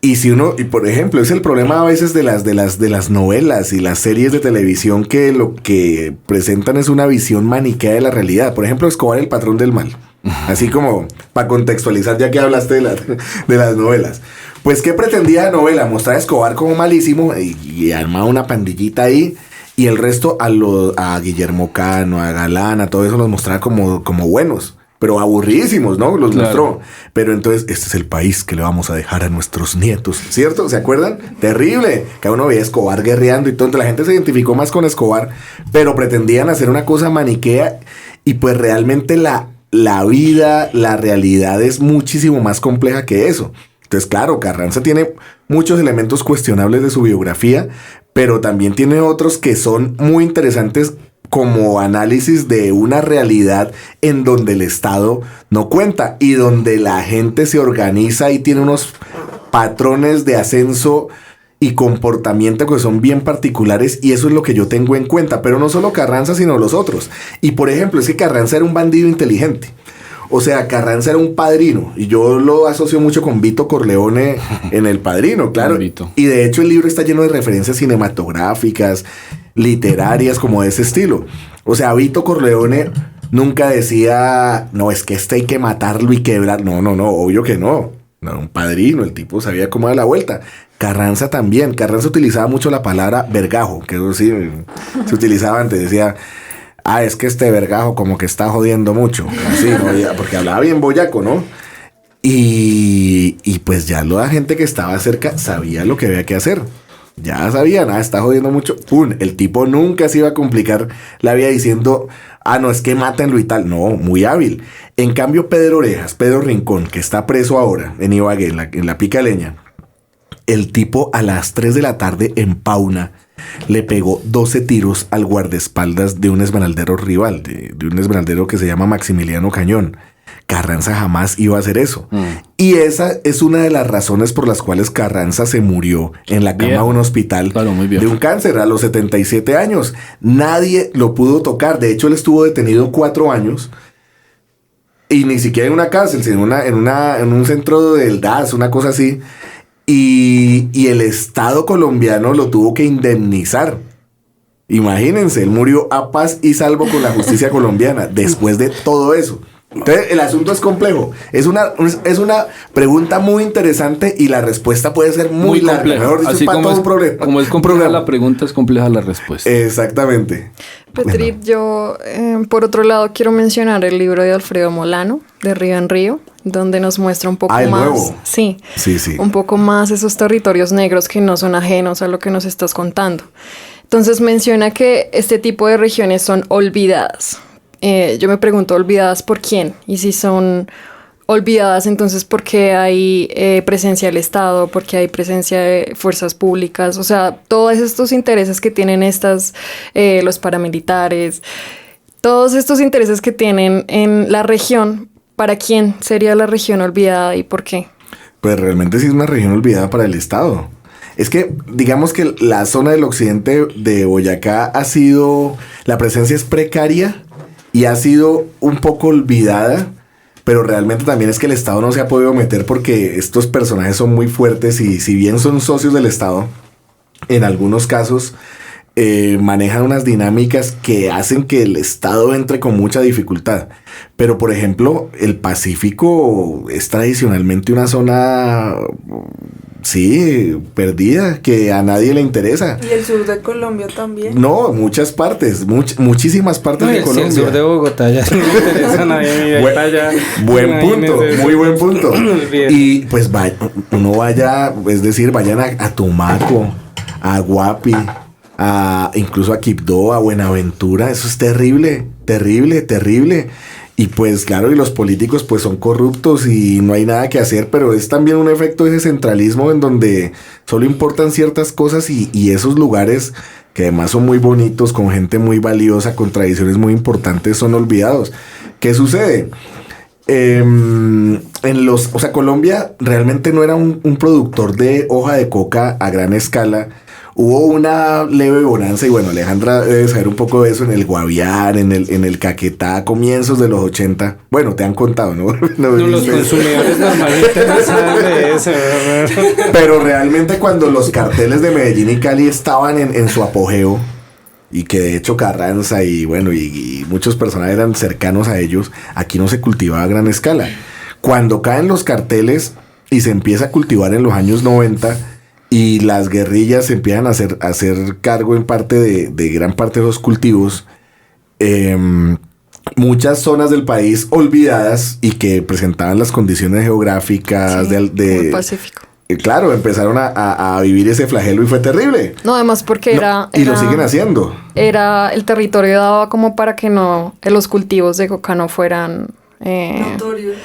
Speaker 4: y por ejemplo, es el problema a veces de las novelas y las series de televisión, que lo que presentan es una visión maniquea de la realidad. Por ejemplo, Escobar, el patrón del mal. Así como para contextualizar, ya que hablaste de las novelas. Pues, ¿qué pretendía la novela? Mostrar a Escobar como malísimo y armar una pandillita ahí. Y el resto a Guillermo Cano, a Galán, a todo eso los mostraba como buenos. Pero aburridísimos, ¿no? Los mostró. Pero entonces, este es el país que le vamos a dejar a nuestros nietos, ¿cierto? ¿Se acuerdan? Terrible. Cada uno veía a Escobar guerreando y todo. Entonces, la gente se identificó más con Escobar, pero pretendían hacer una cosa maniquea. Y pues realmente la vida, la realidad es muchísimo más compleja que eso. Entonces, claro, Carranza tiene muchos elementos cuestionables de su biografía, pero también tiene otros que son muy interesantes como análisis de una realidad en donde el Estado no cuenta y donde la gente se organiza y tiene unos patrones de ascenso y comportamiento que son bien particulares, y eso es lo que yo tengo en cuenta. Pero no solo Carranza, sino los otros. Y por ejemplo, es que Carranza era un bandido inteligente. O sea, Carranza era un padrino, y yo lo asocio mucho con Vito Corleone en El Padrino, claro. Y de hecho el libro está lleno de referencias cinematográficas, literarias, como de ese estilo. O sea, Vito Corleone nunca decía, no, es que hay que matarlo y quebrar. No, obvio que no. No, un padrino, el tipo sabía cómo dar la vuelta. Carranza también. Carranza utilizaba mucho la palabra vergajo, que eso sí se utilizaba antes. Decía, es que este vergajo como que está jodiendo mucho. Así, ¿no? Porque hablaba bien boyaco, ¿no? Y pues ya la gente que estaba cerca sabía lo que había que hacer. Ya sabían, está jodiendo mucho. ¡Pum! El tipo nunca se iba a complicar la vida diciendo, no, es que mátenlo y tal. No, muy hábil. En cambio, Pedro Rincón, que está preso ahora en Ibagué, en la Pica Leña, el tipo a las 3 de la tarde en Pauna le pegó 12 tiros al guardaespaldas de un esmeraldero rival, de un esmeraldero que se llama Maximiliano Cañón. Carranza jamás iba a hacer eso. Y esa es una de las razones por las cuales Carranza se murió en la cama de un hospital de un cáncer a los 77 años. Nadie lo pudo tocar. De hecho, él estuvo detenido 4 años. Y ni siquiera en una cárcel, sino en un centro del DAS, una cosa así. Y el Estado colombiano lo tuvo que indemnizar. Imagínense, él murió a paz y salvo con la justicia colombiana después de todo eso. Entonces, el asunto es complejo. Es una pregunta muy interesante y la respuesta puede ser muy larga.
Speaker 5: compleja.
Speaker 4: Mejor dicho,
Speaker 5: Así
Speaker 4: para
Speaker 5: como
Speaker 4: todo
Speaker 5: es,
Speaker 4: un problema.
Speaker 5: como es compleja la pregunta, es compleja la respuesta.
Speaker 4: Exactamente.
Speaker 6: Petrit, yo por otro lado quiero mencionar el libro de Alfredo Molano, de Río en Río, donde nos muestra un poco
Speaker 4: ¿el
Speaker 6: más,
Speaker 4: nuevo?
Speaker 6: sí,
Speaker 4: Sí.
Speaker 6: un poco más esos territorios negros que no son ajenos a lo que nos estás contando. Entonces menciona que este tipo de regiones son olvidadas. Yo me pregunto, ¿olvidadas por quién? Y si son olvidadas, entonces, ¿por qué hay presencia del Estado? ¿Por qué hay presencia de fuerzas públicas? O sea, todos estos intereses que tienen los paramilitares, todos estos intereses que tienen en la región, ¿para quién sería la región olvidada y por qué?
Speaker 4: Pues realmente sí es una región olvidada para el Estado. Es que, digamos que la zona del occidente de Boyacá la presencia es precaria y ha sido un poco olvidada, pero realmente también es que el Estado no se ha podido meter porque estos personajes son muy fuertes y si bien son socios del Estado, en algunos casos manejan unas dinámicas que hacen que el Estado entre con mucha dificultad. Pero, por ejemplo, el Pacífico es tradicionalmente una zona, sí, perdida, que a nadie le interesa.
Speaker 3: Y el sur de Colombia también.
Speaker 4: No, muchas partes, muchísimas partes de Colombia.
Speaker 2: El sur de Bogotá ya no me interesa a nadie.
Speaker 4: Buen punto, muy buen punto. Y pues uno vaya, es decir, vayan a Tumaco, a Guapi, incluso a Quibdó, a Buenaventura. Eso es terrible, terrible, terrible. Y pues claro, y los políticos pues son corruptos y no hay nada que hacer, pero es también un efecto de ese centralismo en donde solo importan ciertas cosas y esos lugares que además son muy bonitos, con gente muy valiosa, con tradiciones muy importantes, son olvidados. ¿Qué sucede? Colombia realmente no era un productor de hoja de coca a gran escala. Hubo una leve bonanza y bueno, Alejandra debe saber un poco de eso en el Guaviare, en el Caquetá, a comienzos de los 80. Bueno, te han contado, ¿no?
Speaker 2: No, los consumidores normalmente no saben de eso.
Speaker 4: Pero realmente cuando los carteles de Medellín y Cali estaban en su apogeo, y que de hecho Carranza y bueno, y muchos personajes eran cercanos a ellos, aquí no se cultivaba a gran escala. Cuando caen los carteles y se empieza a cultivar en los años 90, y las guerrillas empiezan a hacer cargo en parte de gran parte de los cultivos, muchas zonas del país olvidadas y que presentaban las condiciones geográficas
Speaker 6: del Pacífico.
Speaker 4: Claro, empezaron a vivir ese flagelo y fue terrible.
Speaker 6: No, además porque
Speaker 4: y lo siguen haciendo.
Speaker 6: El territorio daba como para que los cultivos de coca no fueran...
Speaker 3: notorios.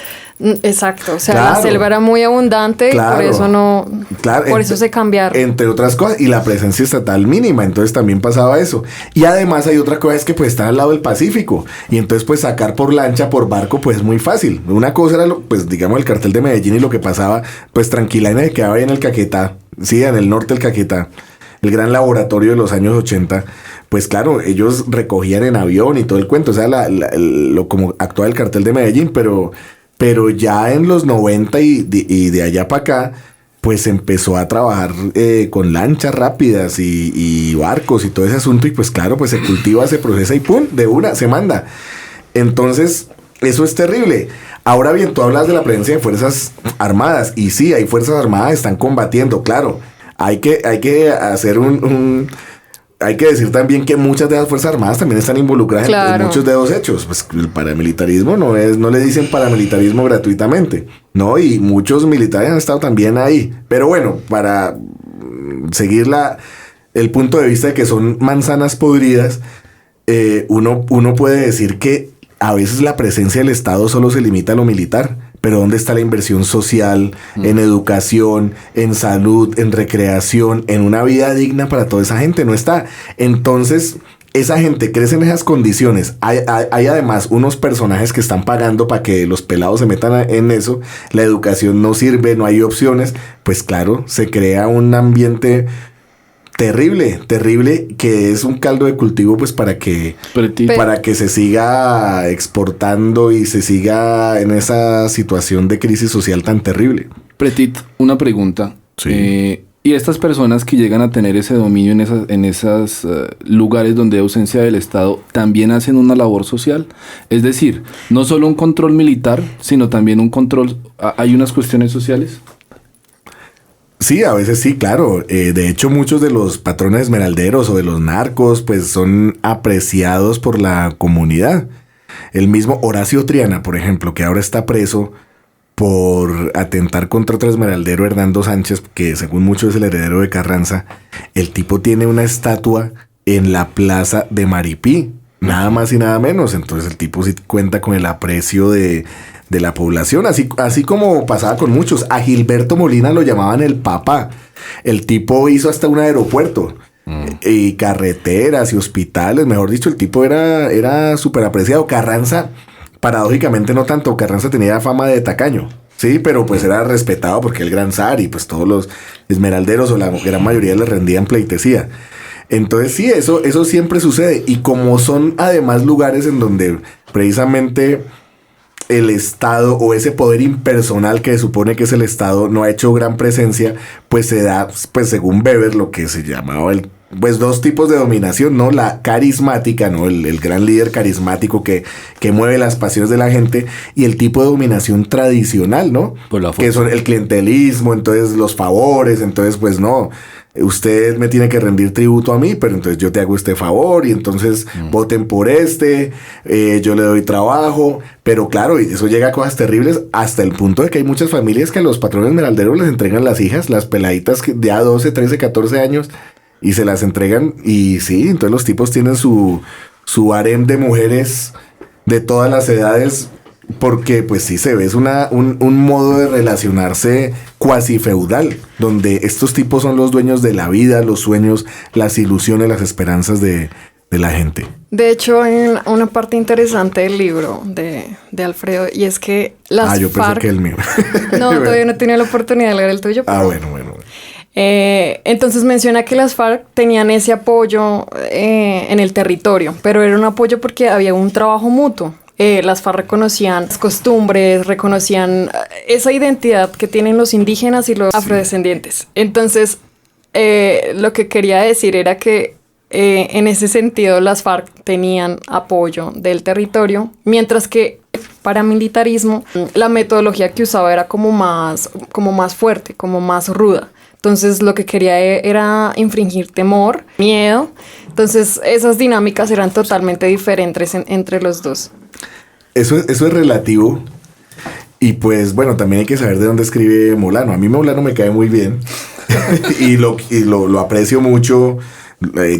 Speaker 6: Exacto, o sea, la selva era muy abundante, por eso por eso se cambiaron.
Speaker 4: Entre otras cosas, y la presencia estatal mínima, entonces también pasaba eso. Y además hay otra cosa, es que pues están al lado del Pacífico, y entonces pues sacar por lancha, por barco, pues es muy fácil. Una cosa era, pues digamos, el cartel de Medellín y lo que pasaba, pues tranquila, y quedaba ahí en el Caquetá, sí, en el norte del Caquetá, el gran laboratorio de los años 80. Pues claro, ellos recogían en avión y todo el cuento, o sea, lo como actuaba el cartel de Medellín, pero ya en los 90 y de allá para acá, pues empezó a trabajar con lanchas rápidas y barcos y todo ese asunto. Y pues claro, pues se cultiva, se procesa y ¡pum! De una, se manda. Entonces, eso es terrible. Ahora bien, tú hablas de la presencia de Fuerzas Armadas. Y sí, hay Fuerzas Armadas, están combatiendo, claro. Hay que hacer hay que decir también que muchas de las Fuerzas Armadas también están involucradas en muchos de los hechos. Pues el paramilitarismo no le dicen paramilitarismo gratuitamente, ¿no? Y muchos militares han estado también ahí. Pero bueno, para seguir el punto de vista de que son manzanas podridas, uno puede decir que a veces la presencia del Estado solo se limita a lo militar. Pero ¿dónde está la inversión social, en educación, en salud, en recreación, en una vida digna para toda esa gente? No está. Entonces, esa gente crece en esas condiciones. Hay además unos personajes que están pagando para que los pelados se metan en eso. La educación no sirve, no hay opciones. Pues claro, se crea un ambiente terrible, que es un caldo de cultivo pues para que se siga exportando y se siga en esa situación de crisis social tan terrible.
Speaker 5: Petit, una pregunta.
Speaker 4: Sí.
Speaker 5: Y estas personas que llegan a tener ese dominio en esos lugares donde hay ausencia del Estado, también hacen una labor social. Es decir, no solo un control militar, sino también un control... ¿Hay unas cuestiones sociales?
Speaker 4: Sí, a veces sí, claro. De hecho, muchos de los patrones esmeralderos o de los narcos, pues son apreciados por la comunidad. El mismo Horacio Triana, por ejemplo, que ahora está preso por atentar contra otro esmeraldero, Hernando Sánchez, que según muchos es el heredero de Carranza. El tipo tiene una estatua en la plaza de Maripí, nada más y nada menos. Entonces el tipo sí cuenta con el aprecio de la población, así como pasaba con muchos. A Gilberto Molina lo llamaban el papá. El tipo hizo hasta un aeropuerto y carreteras y hospitales. Mejor dicho, el tipo era súper apreciado. Carranza, paradójicamente no tanto. Carranza tenía fama de tacaño, sí, pero pues era respetado porque el gran zar y pues todos los esmeralderos o la gran mayoría le rendían pleitesía. Entonces sí, eso siempre sucede. Y como son además lugares en donde precisamente el Estado o ese poder impersonal que se supone que es el Estado no ha hecho gran presencia, pues se da, pues según Weber, lo que se llamaba pues dos tipos de dominación, ¿no? La carismática, ¿no? El gran líder carismático que mueve las pasiones de la gente, y el tipo de dominación tradicional, ¿no? Que son el clientelismo, entonces los favores, entonces pues no, usted me tiene que rendir tributo a mí, pero entonces yo te hago este favor y entonces voten por yo le doy trabajo. Pero claro, y eso llega a cosas terribles hasta el punto de que hay muchas familias que a los patrones esmeralderos les entregan las hijas, las peladitas de a 12, 13, 14 años, y se las entregan. Y sí, entonces los tipos tienen su harem de mujeres de todas las edades, porque pues sí se ve, es un modo de relacionarse cuasi feudal, donde estos tipos son los dueños de la vida, los sueños, las ilusiones, las esperanzas de la gente.
Speaker 6: De hecho, hay una parte interesante del libro de Alfredo, y es que las
Speaker 4: yo pensé
Speaker 6: FARC...
Speaker 4: que el mío.
Speaker 6: No, todavía no tenía la oportunidad de leer el tuyo. Pero...
Speaker 4: bueno.
Speaker 6: Entonces menciona que las FARC tenían ese apoyo en el territorio, pero era un apoyo porque había un trabajo mutuo. Las FARC reconocían las costumbres, reconocían esa identidad que tienen los indígenas y los afrodescendientes. Entonces, lo que quería decir era que en ese sentido las FARC tenían apoyo del territorio, mientras que paramilitarismo, la metodología que usaba era como más fuerte, como más ruda. Entonces lo que quería era infringir temor, miedo. Entonces esas dinámicas eran totalmente diferentes entre los dos.
Speaker 4: Eso es relativo. Y pues bueno, también hay que saber de dónde escribe Molano. A mí Molano me cae muy bien y lo aprecio mucho.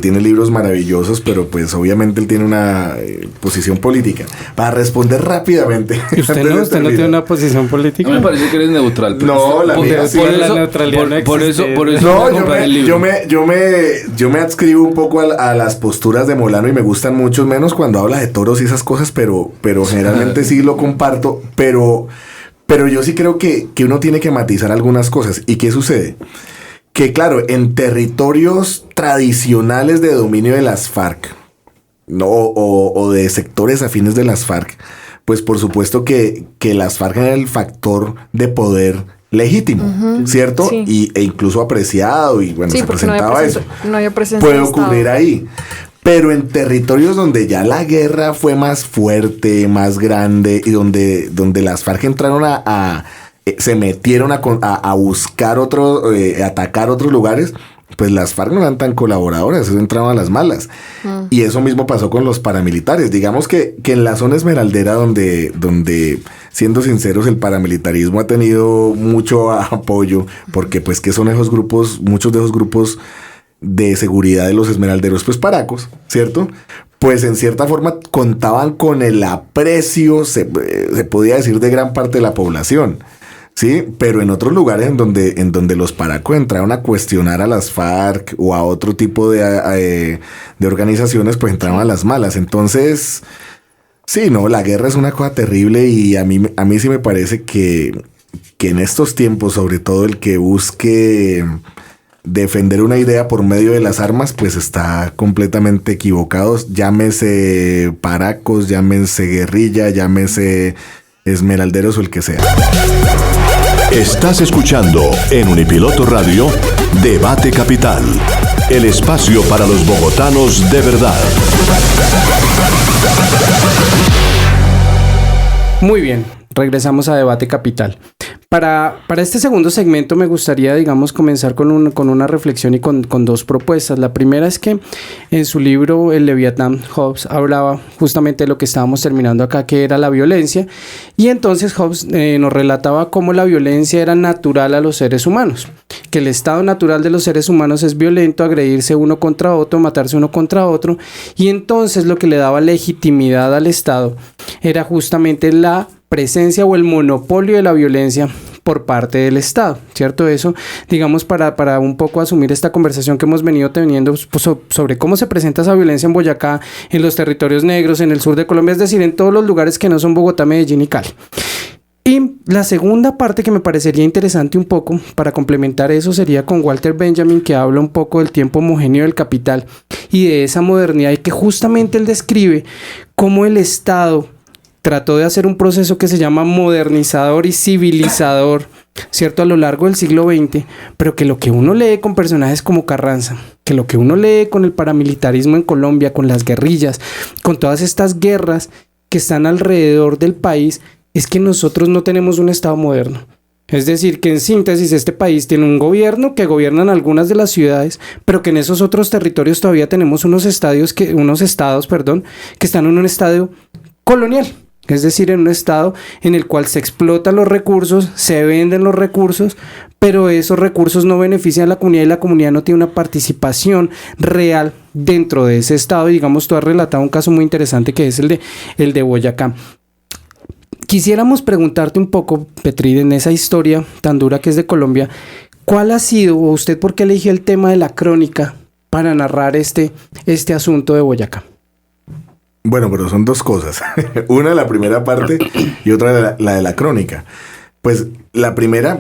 Speaker 4: Tiene libros maravillosos, pero pues obviamente él tiene una posición política. Para responder rápidamente.
Speaker 2: ¿Y usted no tiene una posición política?
Speaker 5: No me parece que eres neutral.
Speaker 4: No, la mía sí.
Speaker 2: La neutralidad no existe.
Speaker 5: Por eso
Speaker 4: yo me adscribo un poco a las posturas de Molano y me gustan mucho, menos cuando habla de toros y esas cosas, pero generalmente sí lo comparto. Pero yo sí creo que uno tiene que matizar algunas cosas. ¿Y qué sucede? Que claro, en territorios tradicionales de dominio de las FARC, ¿no? o de sectores afines de las FARC, pues por supuesto que las FARC eran el factor de poder legítimo, ¿cierto? Sí. E incluso apreciado, y bueno, sí, se presentaba eso.
Speaker 6: No había presencia.
Speaker 4: Puede ocurrir ahí. Pero en territorios donde ya la guerra fue más fuerte, más grande, y donde las FARC entraron se metieron a buscar atacar otros lugares, pues las FARC no eran tan colaboradoras, eso entraban a las malas. Y eso mismo pasó con los paramilitares. Digamos que en la zona esmeraldera, donde, siendo sinceros, el paramilitarismo ha tenido mucho apoyo, porque pues que son esos grupos, muchos de esos grupos de seguridad de los esmeralderos, pues paracos, ¿cierto? Pues en cierta forma contaban con el aprecio, se podía decir, de gran parte de la población. Sí, pero en otros lugares en donde los paracos entraron a cuestionar a las FARC o a otro tipo de organizaciones, pues entraron a las malas. Entonces, sí, no, la guerra es una cosa terrible, y a mí sí me parece que en estos tiempos, sobre todo, el que busque defender una idea por medio de las armas, pues está completamente equivocado. Llámese paracos, llámese guerrilla, llámese esmeralderos o el que sea.
Speaker 1: Estás escuchando en Unipiloto Radio Debate Capital, el espacio para los bogotanos de verdad.
Speaker 2: Muy bien, regresamos a Debate Capital. Para este segundo segmento me gustaría, digamos, comenzar con una reflexión y con dos propuestas. La primera es que en su libro El Leviatán, Hobbes hablaba justamente de lo que estábamos terminando acá, que era la violencia, y entonces Hobbes nos relataba cómo la violencia era natural a los seres humanos, que el estado natural de los seres humanos es violento, agredirse uno contra otro, matarse uno contra otro, y entonces lo que le daba legitimidad al Estado era justamente la presencia o el monopolio de la violencia por parte del Estado, ¿cierto? Eso, digamos, para un poco asumir esta conversación que hemos venido teniendo sobre cómo se presenta esa violencia en Boyacá, en los territorios negros, en el sur de Colombia, es decir, en todos los lugares que no son Bogotá, Medellín y Cali. Y la segunda parte que me parecería interesante un poco para complementar eso sería con Walter Benjamin, que habla un poco del tiempo homogéneo del capital y de esa modernidad, y que justamente él describe cómo el Estado trató de hacer un proceso que se llama modernizador y civilizador, ¿cierto? A lo largo del siglo XX, pero que lo que uno lee con personajes como Carranza, que lo que uno lee con el paramilitarismo en Colombia, con las guerrillas, con todas estas guerras que están alrededor del país, es que nosotros no tenemos un Estado moderno. Es decir, que en síntesis este país tiene un gobierno que gobiernan algunas de las ciudades, pero que en esos otros territorios todavía tenemos unos estados que están en un estadio colonial. Es decir, en un estado en el cual se explotan los recursos, se venden los recursos, pero esos recursos no benefician a la comunidad y la comunidad no tiene una participación real dentro de ese estado. Y digamos, tú has relatado un caso muy interesante que es el de Boyacá. Quisiéramos preguntarte un poco, Petrid, en esa historia tan dura que es de Colombia, ¿cuál ha sido, o usted por qué eligió el tema de la crónica para narrar este asunto de Boyacá?
Speaker 4: Bueno, pero son dos cosas. Una, la primera parte, y otra, la de la crónica. Pues la primera,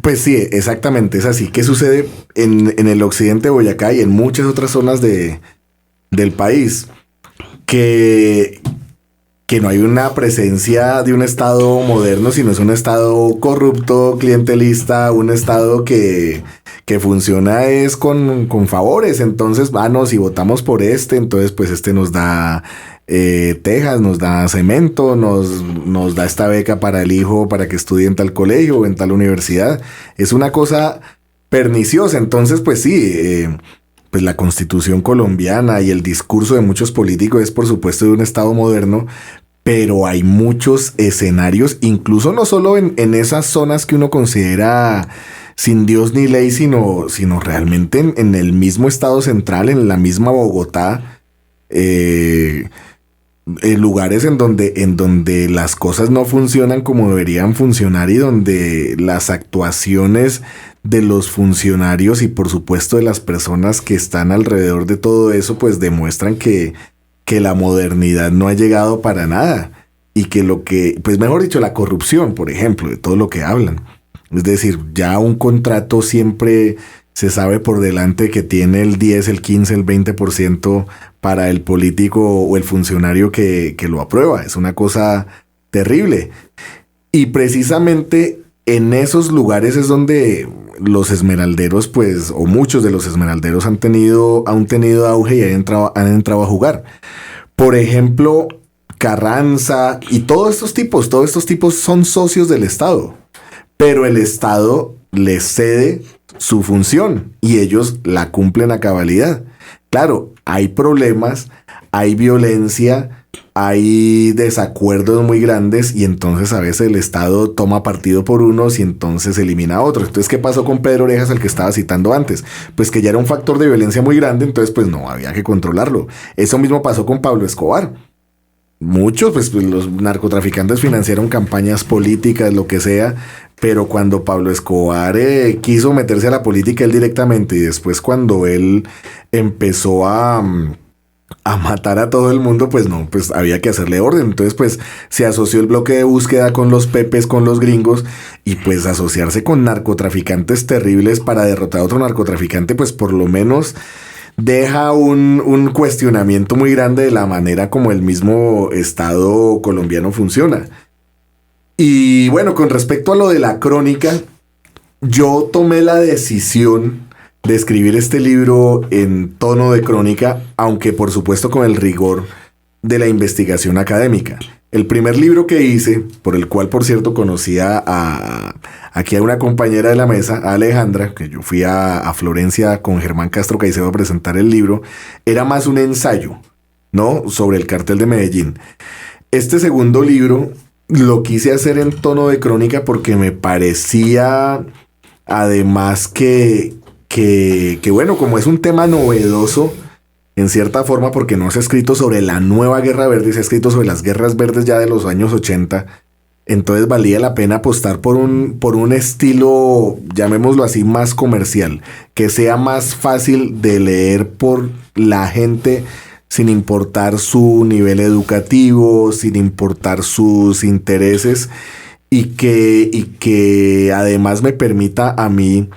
Speaker 4: pues sí, exactamente, es así. ¿Qué sucede en el occidente de Boyacá y en muchas otras zonas del país? Que no hay una presencia de un Estado moderno, sino es un Estado corrupto, clientelista, un Estado que funciona es con favores. Entonces, no, si votamos por entonces pues nos da tejas, nos da cemento, nos da esta beca para el hijo para que estudie en tal colegio o en tal universidad. Es una cosa perniciosa. Entonces, pues sí, pues la Constitución colombiana y el discurso de muchos políticos es, por supuesto, de un Estado moderno, pero hay muchos escenarios, incluso no solo en esas zonas que uno considera sin Dios ni ley, sino realmente en el mismo Estado central, en la misma Bogotá, en lugares en donde las cosas no funcionan como deberían funcionar y donde las actuaciones de los funcionarios y por supuesto de las personas que están alrededor de todo eso pues demuestran que la modernidad no ha llegado para nada y que pues mejor dicho, la corrupción, por ejemplo, de todo lo que hablan. Es decir, ya un contrato siempre se sabe por delante que tiene el 10, el 15, el 20% para el político o el funcionario que lo aprueba. Es una cosa terrible. Y precisamente en esos lugares es donde los esmeralderos, pues, o muchos de los esmeralderos han tenido auge y han entrado a jugar. Por ejemplo, Carranza y todos estos tipos son socios del Estado. Pero el Estado les cede su función y ellos la cumplen a cabalidad. Claro, hay problemas, hay violencia, hay desacuerdos muy grandes y entonces a veces el Estado toma partido por unos y entonces elimina a otros. Entonces, ¿qué pasó con Pedro Orejas, al que estaba citando antes? Pues que ya era un factor de violencia muy grande, entonces pues no, había que controlarlo. Eso mismo pasó con Pablo Escobar. Muchos, pues los narcotraficantes financiaron campañas políticas, lo que sea, pero cuando Pablo Escobar quiso meterse a la política él directamente y después cuando él empezó a matar a todo el mundo, pues no, pues había que hacerle orden. Entonces pues se asoció el bloque de búsqueda con los pepes, con los gringos, y pues asociarse con narcotraficantes terribles para derrotar a otro narcotraficante, pues por lo menos deja un cuestionamiento muy grande de la manera como el mismo Estado colombiano funciona. Y bueno, con respecto a lo de la crónica, yo tomé la decisión de escribir este libro en tono de crónica, aunque por supuesto con el rigor de la investigación académica. El primer libro que hice, por el cual por cierto conocía aquí a una compañera de la mesa, a Alejandra, que yo fui a Florencia con Germán Castro Caicedo a presentar el libro, era más un ensayo, ¿no? Sobre el cartel de Medellín. Este segundo libro lo quise hacer en tono de crónica porque me parecía, además que bueno, como es un tema novedoso, en cierta forma, porque no se ha escrito sobre la nueva Guerra Verde, se ha escrito sobre las guerras verdes ya de los años 80, entonces valía la pena apostar por un estilo, llamémoslo así, más comercial, que sea más fácil de leer por la gente sin importar su nivel educativo, sin importar sus intereses, y que además me permita a mí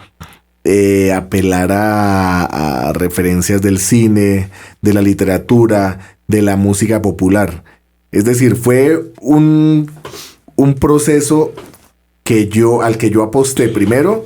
Speaker 4: apelar a referencias del cine, de la literatura, de la música popular. Es decir, fue un proceso al que yo aposté primero,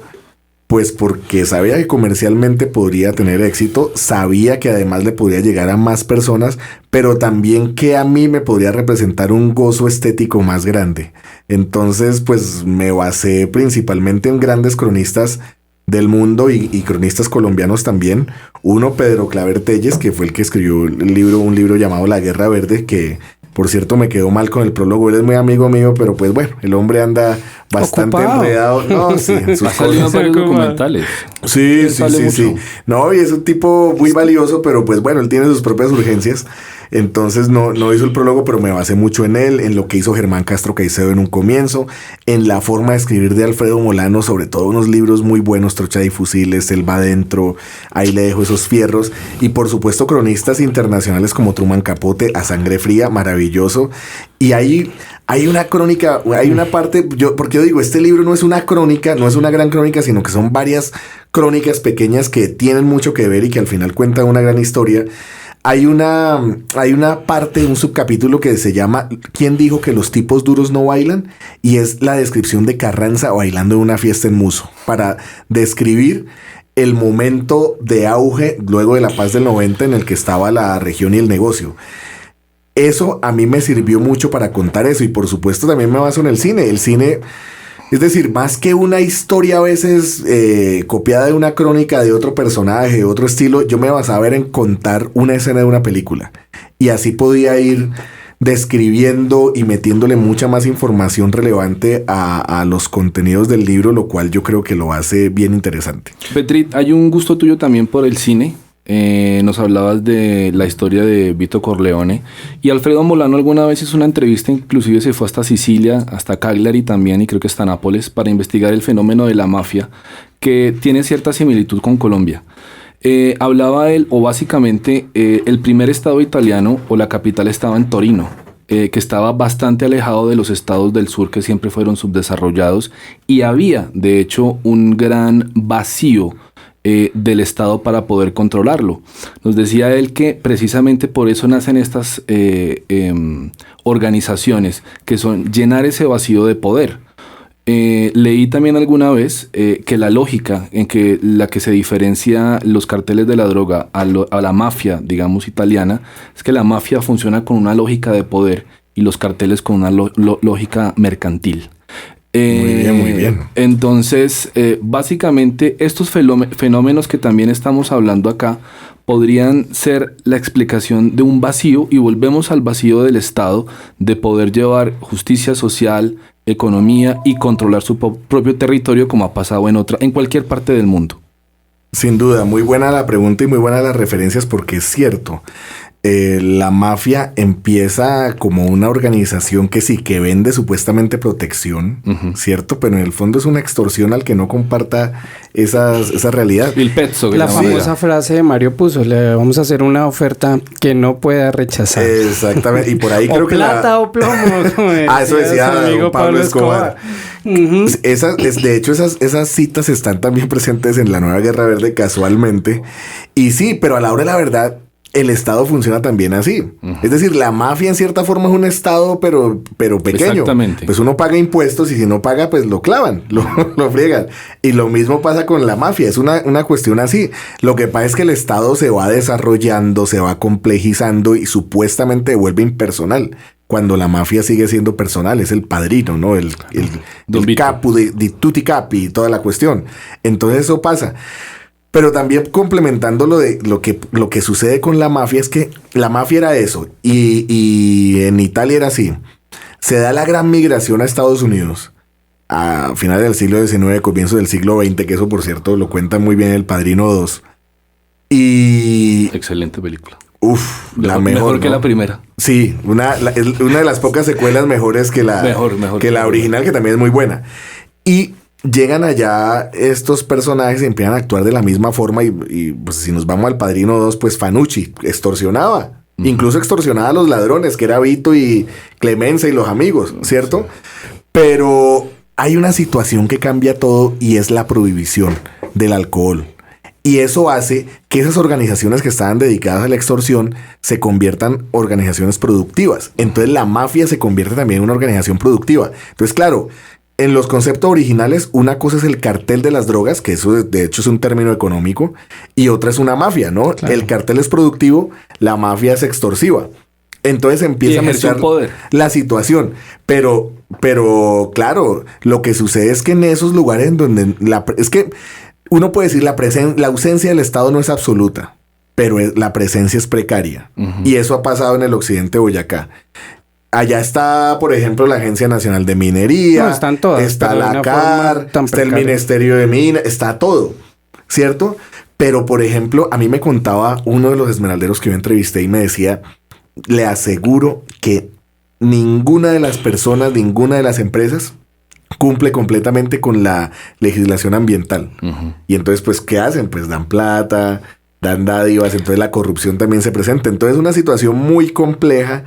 Speaker 4: pues porque sabía que comercialmente podría tener éxito, sabía que además le podría llegar a más personas, pero también que a mí me podría representar un gozo estético más grande. Entonces, pues me basé principalmente en grandes cronistas del mundo y cronistas colombianos también. Uno, Pedro Claver Telles, que fue el que escribió un libro llamado La Guerra Verde, que por cierto me quedó mal con el prólogo. Él es muy amigo mío, pero pues bueno, el hombre anda bastante
Speaker 2: ocupado,
Speaker 4: enredado. No, sí, en sus
Speaker 5: Ha salido en varios documentales.
Speaker 4: Sí.
Speaker 5: Mucho.
Speaker 4: No, y es un tipo muy valioso, pero pues bueno, él tiene sus propias urgencias. Entonces no hizo el prólogo, pero me basé mucho en él, en lo que hizo Germán Castro Caicedo en un comienzo, en la forma de escribir de Alfredo Molano, sobre todo unos libros muy buenos, Trocha y Fusiles, El va adentro, Ahí le dejo esos fierros, y por supuesto cronistas internacionales como Truman Capote, A Sangre Fría, maravilloso. Y ahí hay una crónica, hay una parte, porque yo digo, este libro no es una crónica, no es una gran crónica, sino que son varias crónicas pequeñas que tienen mucho que ver y que al final cuentan una gran historia. Hay una parte, un subcapítulo que se llama ¿Quién dijo que los tipos duros no bailan? Y es la descripción de Carranza bailando en una fiesta en Muso, para describir el momento de auge luego de la paz del 90 en el que estaba la región y el negocio. Eso a mí me sirvió mucho para contar eso, y por supuesto también me baso en el cine. El cine, es decir, más que una historia a veces copiada de una crónica de otro personaje, de otro estilo, yo me basaba en contar una escena de una película. Y así podía ir describiendo y metiéndole mucha más información relevante a los contenidos del libro, lo cual yo creo que lo hace bien interesante.
Speaker 5: Petrit, hay un gusto tuyo también por el cine. Nos hablabas de la historia de Vito Corleone, y Alfredo Molano alguna vez hizo una entrevista, inclusive se fue hasta Sicilia, hasta Cagliari también, y creo que hasta Nápoles, para investigar el fenómeno de la mafia, que tiene cierta similitud con Colombia. Hablaba él, o básicamente el primer estado italiano o la capital estaba en Torino, que estaba bastante alejado de los estados del sur que siempre fueron subdesarrollados, y había de hecho un gran vacío del Estado para poder controlarlo. Nos decía él que precisamente por eso nacen estas organizaciones, que son llenar ese vacío de poder. Leí también alguna vez que la lógica en que la que se diferencia los carteles de la droga a la mafia, digamos, italiana, es que la mafia funciona con una lógica de poder y los carteles con una lógica mercantil.
Speaker 4: Muy bien.
Speaker 5: Entonces, básicamente, estos fenómenos que también estamos hablando acá podrían ser la explicación de un vacío, y volvemos al vacío del Estado de poder llevar justicia social, economía y controlar su propio territorio, como ha pasado en cualquier parte del mundo.
Speaker 4: Sin duda, muy buena la pregunta y muy buenas las referencias, porque es cierto. La mafia empieza como una organización que sí, que vende supuestamente protección, ¿cierto? Pero en el fondo es una extorsión al que no comparta esa realidad.
Speaker 5: El pezzo.
Speaker 2: La famosa frase de Mario Puzo: le vamos a hacer una oferta que no pueda rechazar.
Speaker 4: Exactamente, y por ahí creo que
Speaker 2: plata o plomo.
Speaker 4: Eso decía
Speaker 2: su amigo
Speaker 4: Pablo Escobar. De hecho, esas citas están también presentes en La Nueva Guerra Verde, casualmente. Y sí, pero a la hora de la verdad, el Estado funciona también así. Es decir, la mafia en cierta forma es un Estado, pero pequeño.
Speaker 5: Exactamente.
Speaker 4: Pues uno paga impuestos y si no paga, pues lo clavan, lo friegan. Y lo mismo pasa con la mafia. Es una cuestión así. Lo que pasa es que el Estado se va desarrollando, se va complejizando y supuestamente vuelve impersonal. Cuando la mafia sigue siendo personal, es el padrino, ¿no? El capo de tutti capi y toda la cuestión. Entonces eso pasa. Pero también complementando lo que sucede con la mafia es que la mafia era eso y en Italia era así. Se da la gran migración a Estados Unidos a finales del siglo XIX, comienzo del siglo XX, que eso por cierto lo cuenta muy bien El Padrino 2. Y...
Speaker 5: excelente película.
Speaker 4: Uf, la
Speaker 5: mejor que
Speaker 4: ¿no?
Speaker 5: La primera.
Speaker 4: Sí, una de las pocas secuelas mejores que la original, que también es muy buena. Y llegan allá estos personajes y empiezan a actuar de la misma forma y pues si nos vamos al Padrino 2, pues Fanucci extorsionaba. Incluso extorsionaba a los ladrones, que era Vito y Clemenza y los amigos, ¿cierto? Pero hay una situación que cambia todo y es la prohibición del alcohol. Y eso hace que esas organizaciones que estaban dedicadas a la extorsión se conviertan en organizaciones productivas. Entonces la mafia se convierte también en una organización productiva. Entonces, claro, en los conceptos originales, una cosa es el cartel de las drogas, que eso de hecho es un término económico, y otra es una mafia, ¿no? Claro. El cartel es productivo, la mafia es extorsiva. Entonces empieza a mezclar la situación. Pero claro, lo que sucede es que en esos lugares en donde... es que uno puede decir la ausencia del Estado no es absoluta, pero la presencia es precaria. Y eso ha pasado en el occidente de Boyacá. Allá está, por ejemplo, la Agencia Nacional de Minería. No, están todas, está la CAR, está el Ministerio de Minas, está todo, ¿cierto? Pero, por ejemplo, a mí me contaba uno de los esmeralderos que yo entrevisté y me decía, le aseguro que ninguna de las personas, ninguna de las empresas cumple completamente con la legislación ambiental. Y entonces, pues, ¿qué hacen? Pues dan plata, dan dádivas, entonces la corrupción también se presenta. Entonces, es una situación muy compleja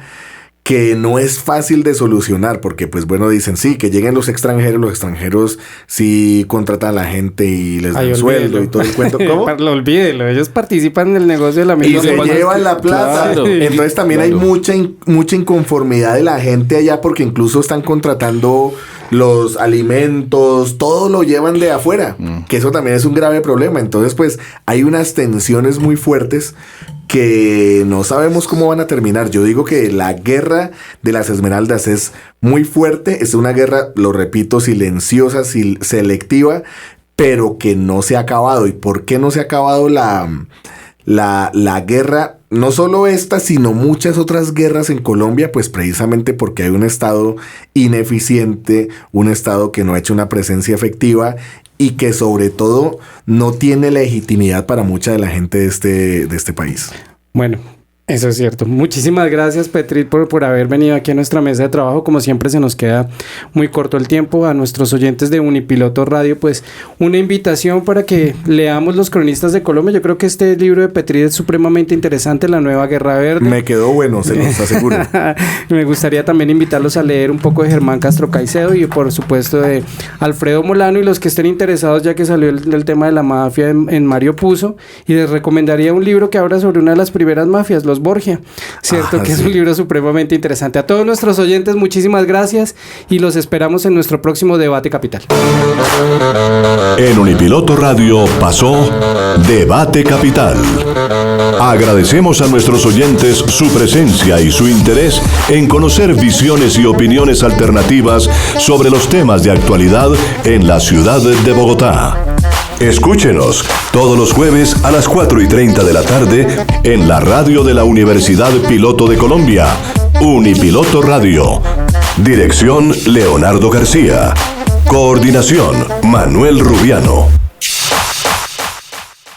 Speaker 4: que no es fácil de solucionar, porque pues bueno, dicen sí, que lleguen los extranjeros sí contratan a la gente y les dan sueldo y todo el cuento. ¿Cómo?
Speaker 2: Olvídelo, ellos participan en el negocio de la misma
Speaker 4: y se llevan la plata. Claro. Entonces también hay mucha inconformidad de la gente allá, porque incluso están contratando los alimentos, todo lo llevan de afuera, que eso también es un grave problema. Entonces pues hay unas tensiones muy fuertes que no sabemos cómo van a terminar. Yo digo que la guerra de las Esmeraldas es muy fuerte, es una guerra, lo repito, silenciosa, selectiva, pero que no se ha acabado. ¿Y por qué no se ha acabado la guerra? No solo esta, sino muchas otras guerras en Colombia, pues precisamente porque hay un Estado ineficiente, un Estado que no ha hecho una presencia efectiva y que sobre todo no tiene legitimidad para mucha de la gente de este país.
Speaker 2: Bueno, eso es cierto. Muchísimas gracias, Petrit, por haber venido aquí a nuestra mesa de trabajo. Como siempre se nos queda muy corto el tiempo. A nuestros oyentes de Unipiloto Radio, pues una invitación para que leamos Los Cronistas de Colombia. Yo creo que este libro de Petrit es supremamente interesante, La Nueva Guerra Verde.
Speaker 4: Me quedó bueno, se los aseguro.
Speaker 2: Me gustaría también invitarlos a leer un poco de Germán Castro Caicedo y por supuesto de Alfredo Molano, y los que estén interesados, ya que salió el tema de la mafia en Mario Puzo, y les recomendaría un libro que habla sobre una de las primeras mafias, Los Borgia, ¿cierto? Que sí. Es un libro supremamente interesante. A todos nuestros oyentes, muchísimas gracias y los esperamos en nuestro próximo Debate Capital.
Speaker 1: En Unipiloto Radio pasó Debate Capital. Agradecemos a nuestros oyentes su presencia y su interés en conocer visiones y opiniones alternativas sobre los temas de actualidad en la ciudad de Bogotá. Escúchenos todos los jueves a las 4:30 de la tarde en la radio de la Universidad Piloto de Colombia, Unipiloto Radio. Dirección Leonardo García. Coordinación Manuel Rubiano.